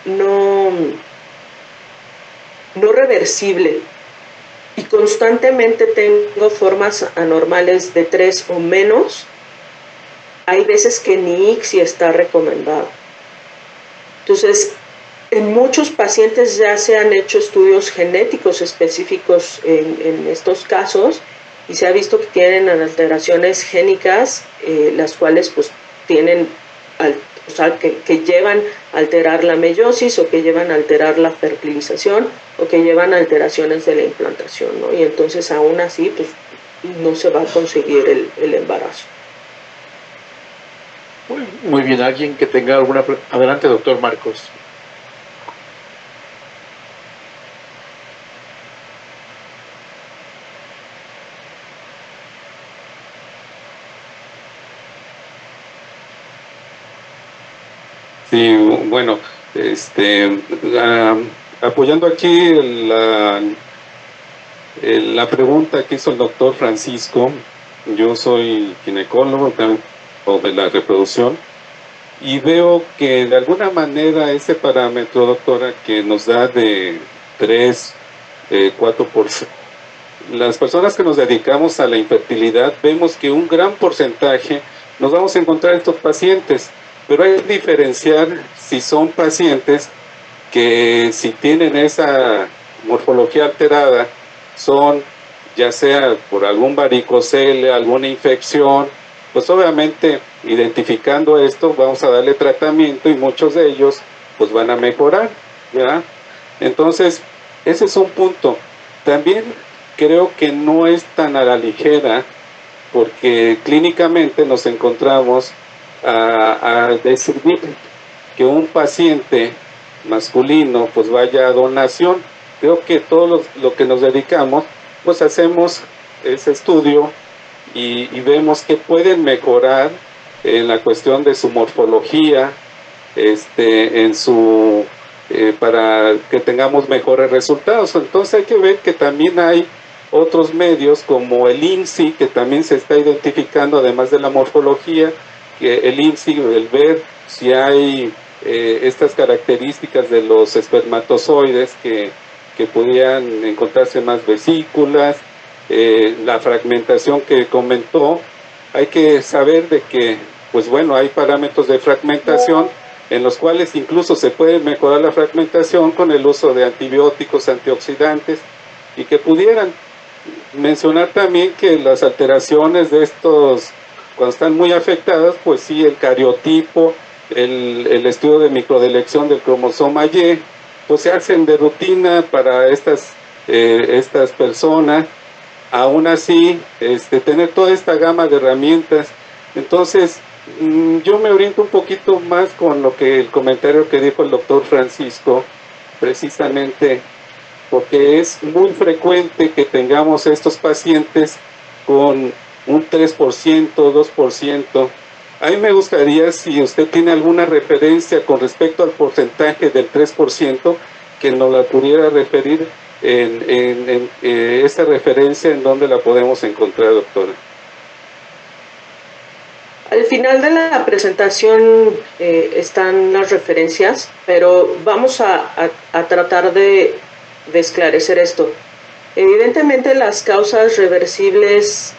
reversible y constantemente tengo formas anormales de 3 o menos, hay veces que ni ICSI está recomendado. Entonces, en muchos pacientes ya se han hecho estudios genéticos específicos en estos casos y se ha visto que tienen alteraciones génicas, las cuales pues tienen, o sea, que llevan a alterar la meiosis o que llevan a alterar la fertilización o que llevan a alteraciones de la implantación, ¿no? Y entonces aún así pues no se va a conseguir el embarazo. Muy bien, alguien que tenga alguna... Adelante, doctor Marcos. Sí, bueno, apoyando aquí la pregunta que hizo el doctor Francisco, yo soy ginecólogo de la reproducción y veo que de alguna manera ese parámetro, doctora, que nos da de 3, 4%, las personas que nos dedicamos a la infertilidad vemos que un gran porcentaje nos vamos a encontrar estos pacientes, pero hay que diferenciar si son pacientes que si tienen esa morfología alterada, son ya sea por algún varicocele, alguna infección, pues obviamente identificando esto vamos a darle tratamiento y muchos de ellos pues van a mejorar, ¿verdad? Entonces, ese es un punto. También creo que no es tan a la ligera porque clínicamente nos encontramos a decidir que un paciente masculino pues vaya a donación. Creo que todos lo que nos dedicamos pues hacemos ese estudio y vemos que pueden mejorar en la cuestión de su morfología, en su para que tengamos mejores resultados. Entonces hay que ver que también hay otros medios como el IMSI, que también se está identificando además de la morfología, que el IMSI, el ver si hay estas características de los espermatozoides que pudieran encontrarse más vesículas, la fragmentación que comentó. Hay que saber de que, pues bueno, hay parámetros de fragmentación en los cuales incluso se puede mejorar la fragmentación con el uso de antibióticos, antioxidantes, y que pudieran mencionar también que las alteraciones de estos, cuando están muy afectadas, pues sí, el cariotipo, el estudio de microdelección del cromosoma Y, pues se hacen de rutina para estas personas. Aún así, tener toda esta gama de herramientas. Entonces, yo me oriento un poquito más con el comentario que dijo el doctor Francisco, precisamente porque es muy frecuente que tengamos estos pacientes con un 3%, 2%. A mí me gustaría, si usted tiene alguna referencia con respecto al porcentaje del 3%, que nos la pudiera referir en esta referencia, ¿en dónde la podemos encontrar, doctora? Al final de la presentación están las referencias, pero vamos a tratar de esclarecer esto. Evidentemente las causas reversibles,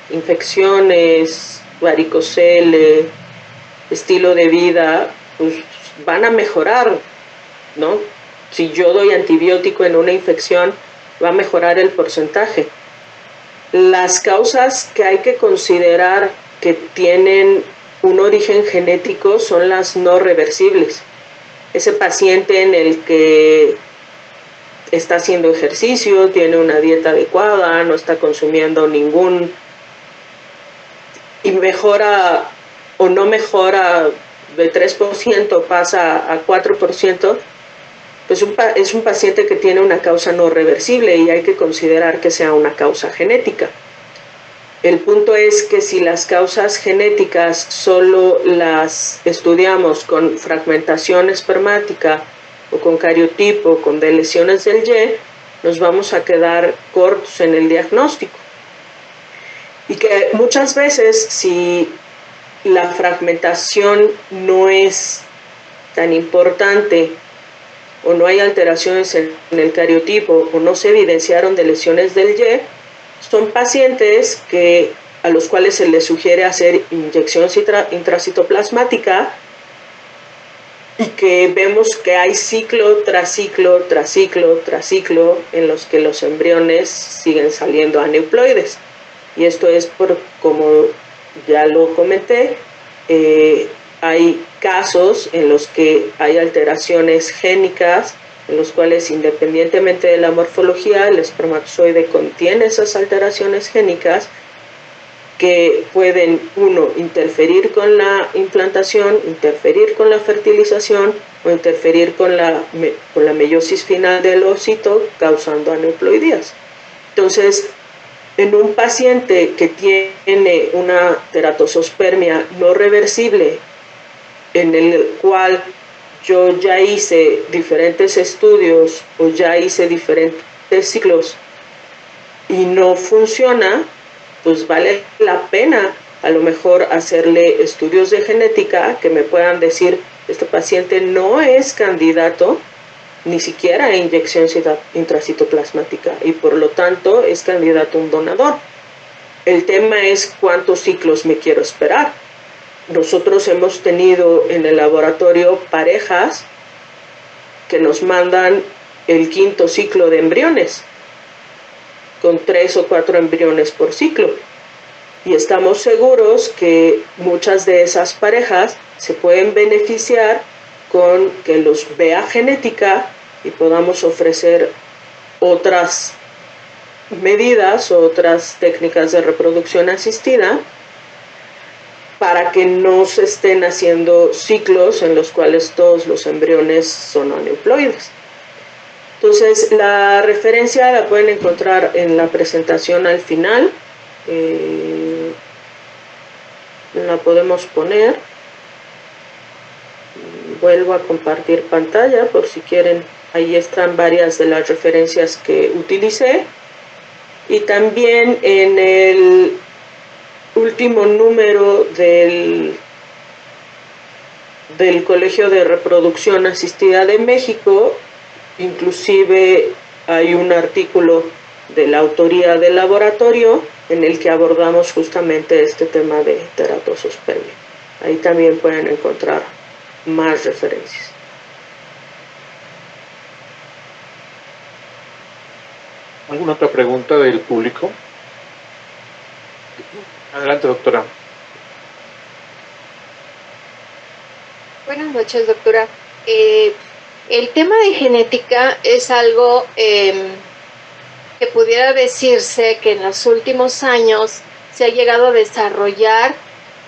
infecciones, varicocele, estilo de vida, pues van a mejorar, ¿no? Si yo doy antibiótico en una infección, va a mejorar el porcentaje. Las causas que hay que considerar que tienen un origen genético son las no reversibles. Ese paciente en el que está haciendo ejercicio, tiene una dieta adecuada, no está consumiendo ningún, y mejora o no mejora de 3%, pasa a 4%, pues es un paciente que tiene una causa no reversible y hay que considerar que sea una causa genética. El punto es que si las causas genéticas solo las estudiamos con fragmentación espermática o con cariotipo, con lesiones del Y, nos vamos a quedar cortos en el diagnóstico. Y que muchas veces, si la fragmentación no es tan importante o no hay alteraciones en el cariotipo o no se evidenciaron lesiones del Y, son pacientes a los cuales se les sugiere hacer inyección intracitoplasmática y que vemos que hay ciclo tras ciclo tras ciclo tras ciclo en los que los embriones siguen saliendo aneuploides. Y esto es como ya lo comenté, hay casos en los que hay alteraciones génicas, en los cuales independientemente de la morfología, el espermatozoide contiene esas alteraciones génicas que pueden, uno, interferir con la implantación, interferir con la fertilización o interferir con la meiosis final del ovocito, causando aneuploidías. Entonces, en un paciente que tiene una teratosospermia no reversible, en el cual yo ya hice diferentes estudios o ya hice diferentes ciclos y no funciona, pues vale la pena a lo mejor hacerle estudios de genética que me puedan decir, este paciente no es candidato ni siquiera a inyección intracitoplasmática y por lo tanto es candidato a un donador. El tema es cuántos ciclos me quiero esperar. Nosotros hemos tenido en el laboratorio parejas que nos mandan el 5º ciclo de embriones, con 3 o 4 embriones por ciclo. Y estamos seguros que muchas de esas parejas se pueden beneficiar con que los vea genética y podamos ofrecer otras medidas, otras técnicas de reproducción asistida, para que no se estén haciendo ciclos en los cuales todos los embriones son aneuploides. Entonces, la referencia la pueden encontrar en la presentación al final. La podemos poner. Vuelvo a compartir pantalla por si quieren. Ahí están varias de las referencias que utilicé. Y también en el último número del Colegio de Reproducción Asistida de México, inclusive hay un artículo de la autoría del laboratorio en el que abordamos justamente este tema de teratosospermia. Ahí también pueden encontrar más referencias. ¿Alguna otra pregunta del público? Adelante, doctora. Buenas noches, doctora. El tema de genética es algo que pudiera decirse que en los últimos años se ha llegado a desarrollar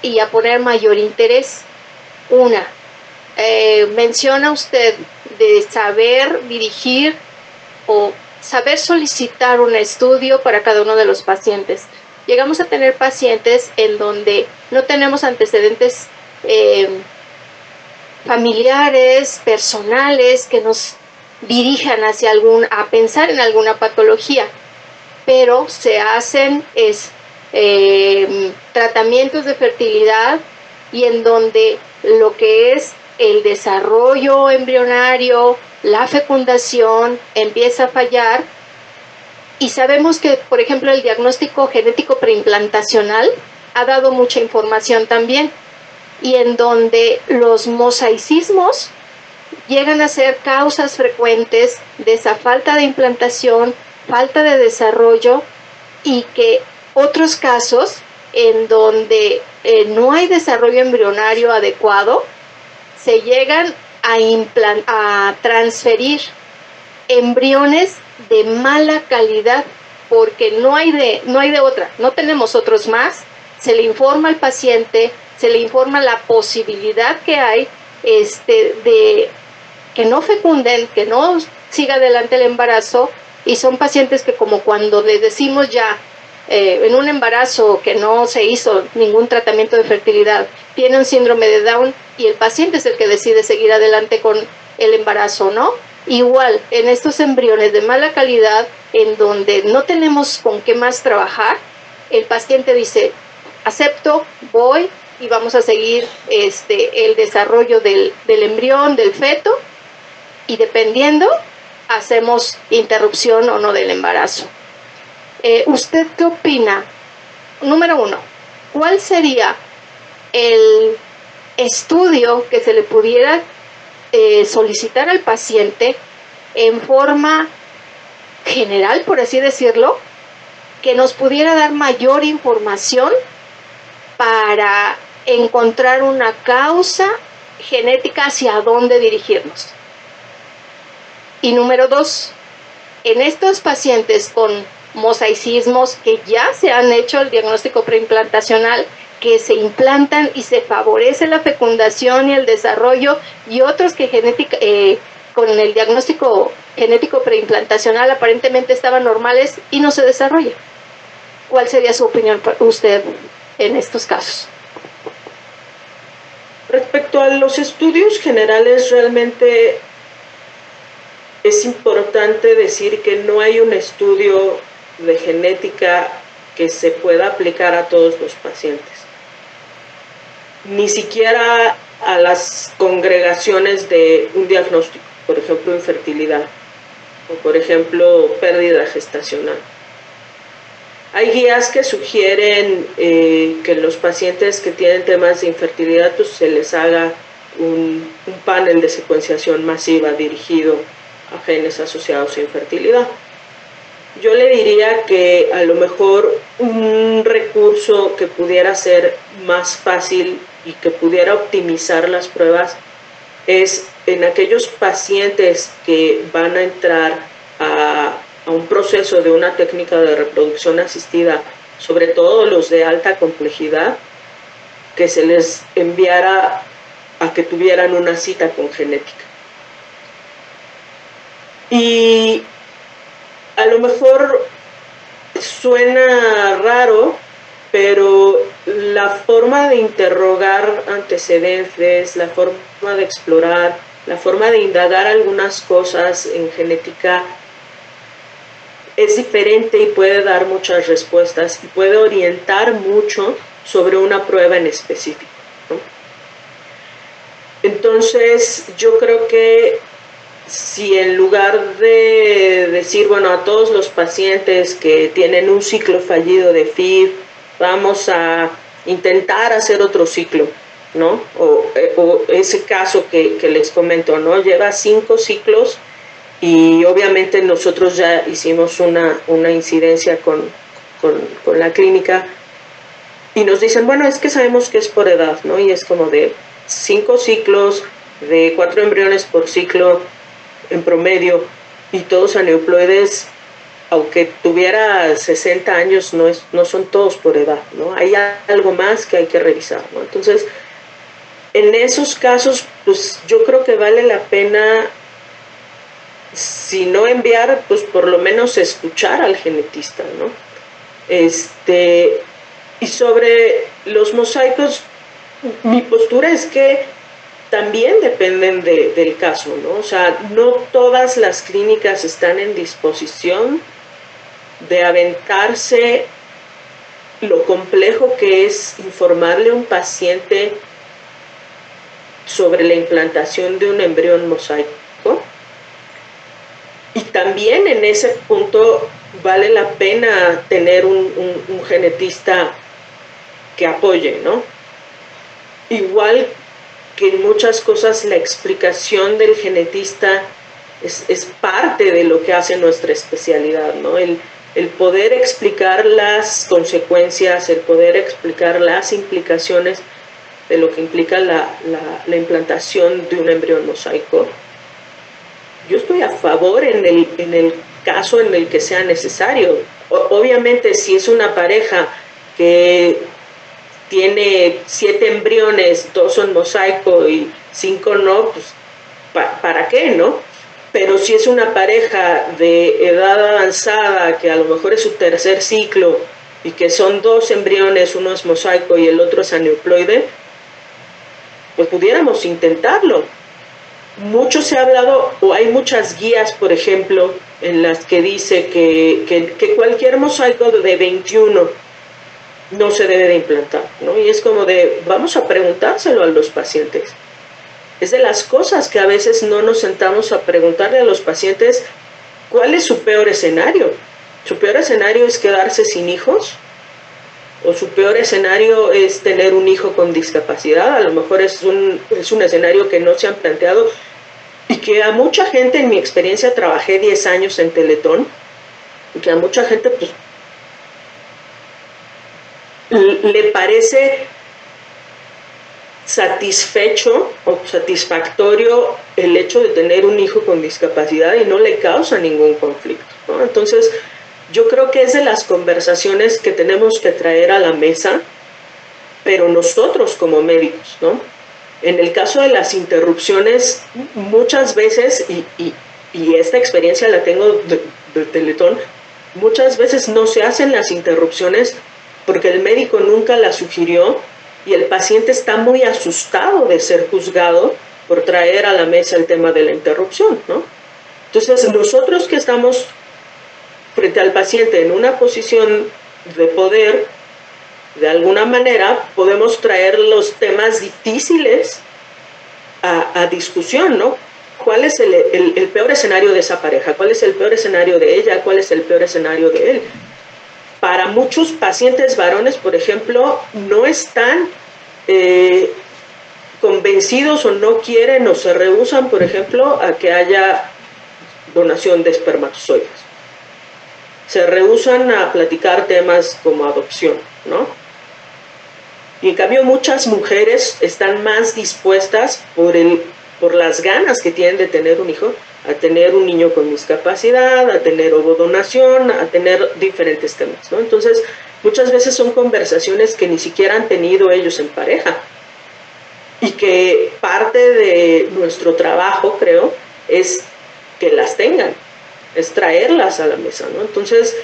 y a poner mayor interés. Menciona usted de saber dirigir o saber solicitar un estudio para cada uno de los pacientes. Llegamos a tener pacientes en donde no tenemos antecedentes familiares, personales, que nos dirijan a pensar en alguna patología, pero se hacen tratamientos de fertilidad y en donde lo que es el desarrollo embrionario, la fecundación empieza a fallar. Y sabemos que, por ejemplo, el diagnóstico genético preimplantacional ha dado mucha información también, y en donde los mosaicismos llegan a ser causas frecuentes de esa falta de implantación, falta de desarrollo, y que otros casos en donde no hay desarrollo embrionario adecuado, se llegan a transferir embriones de mala calidad, porque no hay de otra, no tenemos otros más. Se le informa al paciente, se le informa la posibilidad que hay de que no fecunden, que no siga adelante el embarazo, y son pacientes que, como cuando les decimos ya en un embarazo que no se hizo ningún tratamiento de fertilidad, tiene un síndrome de Down y el paciente es el que decide seguir adelante con el embarazo, ¿no? Igual, en estos embriones de mala calidad, en donde no tenemos con qué más trabajar, el paciente dice, acepto, voy y vamos a seguir el desarrollo del embrión, del feto, y dependiendo, hacemos interrupción o no del embarazo. ¿Usted qué opina? Número 1, ¿cuál sería el estudio que se le pudiera solicitar al paciente en forma general, por así decirlo, que nos pudiera dar mayor información para encontrar una causa genética hacia dónde dirigirnos? Y número 2, en estos pacientes con mosaicismos que ya se han hecho el diagnóstico preimplantacional, que se implantan y se favorece la fecundación y el desarrollo, y otros que con el diagnóstico genético preimplantacional aparentemente estaban normales y no se desarrolla. ¿Cuál sería su opinión usted en estos casos? Respecto a los estudios generales, realmente es importante decir que no hay un estudio de genética que se pueda aplicar a todos los pacientes, ni siquiera a las congregaciones de un diagnóstico, por ejemplo infertilidad o por ejemplo pérdida gestacional. Hay guías que sugieren que los pacientes que tienen temas de infertilidad pues se les haga un panel de secuenciación masiva dirigido a genes asociados a infertilidad. Yo le diría que a lo mejor un recurso que pudiera ser más fácil y que pudiera optimizar las pruebas es en aquellos pacientes que van a entrar a un proceso de una técnica de reproducción asistida, sobre todo los de alta complejidad, que se les enviara a que tuvieran una cita con genética. Y a lo mejor suena raro, pero la forma de interrogar antecedentes, la forma de explorar, la forma de indagar algunas cosas en genética es diferente y puede dar muchas respuestas y puede orientar mucho sobre una prueba en específico, ¿no? Entonces, yo creo que si en lugar de decir, bueno, a todos los pacientes que tienen un ciclo fallido de FIV, vamos a intentar hacer otro ciclo, ¿no? O ese caso que les comento, ¿no? Lleva 5 ciclos y obviamente nosotros ya hicimos una incidencia con la clínica y nos dicen, bueno, es que sabemos que es por edad, ¿no? Y es como de 5 ciclos, de 4 embriones por ciclo en promedio, y todos aneuploides, aunque tuviera 60 años, no son todos por edad, ¿no? Hay algo más que hay que revisar, ¿no? Entonces, en esos casos, pues yo creo que vale la pena, si no enviar, pues por lo menos escuchar al genetista, ¿no? Y sobre los mosaicos, mi postura es que también dependen del caso, ¿no? O sea, no todas las clínicas están en disposición de aventarse lo complejo que es informarle a un paciente sobre la implantación de un embrión mosaico. Y también en ese punto vale la pena tener un genetista que apoye, ¿no? Igual que en muchas cosas la explicación del genetista es parte de lo que hace nuestra especialidad, ¿no? El poder explicar las consecuencias, el poder explicar las implicaciones de lo que implica la implantación de un embrión mosaico. Yo estoy a favor en el caso en el que sea necesario. Obviamente, si es una pareja que tiene 7 embriones, 2 son mosaico y 5 no, pues ¿para qué, no? Pero si es una pareja de edad avanzada, que a lo mejor es su tercer ciclo y que son dos embriones, uno es mosaico y el otro es aneuploide, pues pudiéramos intentarlo. Mucho se ha hablado, o hay muchas guías, por ejemplo, en las que dice que cualquier mosaico de 21 no se debe de implantar, ¿no? Y es como de, vamos a preguntárselo a los pacientes. Es de las cosas que a veces no nos sentamos a preguntarle a los pacientes cuál es su peor escenario. ¿Su peor escenario es quedarse sin hijos? ¿O su peor escenario es tener un hijo con discapacidad? A lo mejor es un escenario que no se han planteado y que a mucha gente, en mi experiencia, trabajé 10 años en Teletón, y que a mucha gente pues, le parece satisfecho o satisfactorio el hecho de tener un hijo con discapacidad y no le causa ningún conflicto, ¿no? Entonces, yo creo que es de las conversaciones que tenemos que traer a la mesa, pero nosotros como médicos, ¿no? En el caso de las interrupciones, muchas veces, y esta experiencia la tengo de Teletón, muchas veces no se hacen las interrupciones porque el médico nunca las sugirió y el paciente está muy asustado de ser juzgado por traer a la mesa el tema de la interrupción, ¿no? Entonces, nosotros que estamos frente al paciente en una posición de poder, de alguna manera podemos traer los temas difíciles a discusión, ¿no? ¿Cuál es el peor escenario de esa pareja? ¿Cuál es el peor escenario de ella? ¿Cuál es el peor escenario de él? Para muchos pacientes varones, por ejemplo, no están convencidos o no quieren o se rehúsan, por ejemplo, a que haya donación de espermatozoides. Se rehúsan a platicar temas como adopción, ¿no? Y en cambio muchas mujeres están más dispuestas por las ganas que tienen de tener un hijo, a tener un niño con discapacidad, a tener ovodonación, a tener diferentes temas, ¿no? Entonces, muchas veces son conversaciones que ni siquiera han tenido ellos en pareja y que parte de nuestro trabajo, creo, es que las tengan, es traerlas a la mesa, ¿no? Entonces,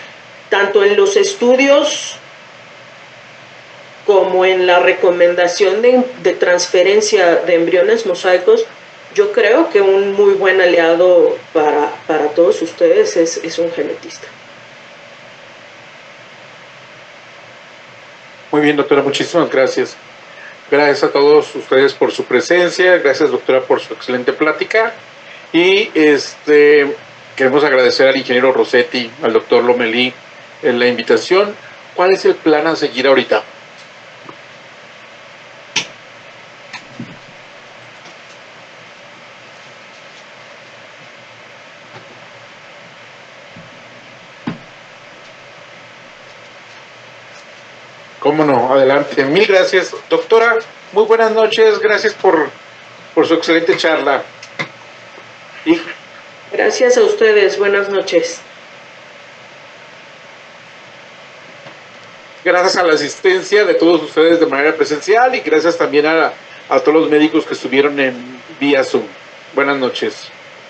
tanto en los estudios como en la recomendación de transferencia de embriones mosaicos, yo creo que un muy buen aliado para todos ustedes es un genetista. Muy bien, doctora, muchísimas gracias. Gracias a todos ustedes por su presencia, gracias, doctora, por su excelente plática. Y queremos agradecer al ingeniero Rossetti, al doctor Lomelí, la invitación. ¿Cuál es el plan a seguir ahorita? Cómo no, adelante. Mil gracias, doctora. Muy buenas noches, gracias por su excelente charla. Y gracias a ustedes, buenas noches. Gracias a la asistencia de todos ustedes de manera presencial y gracias también a todos los médicos que estuvieron en vía Zoom. Buenas noches.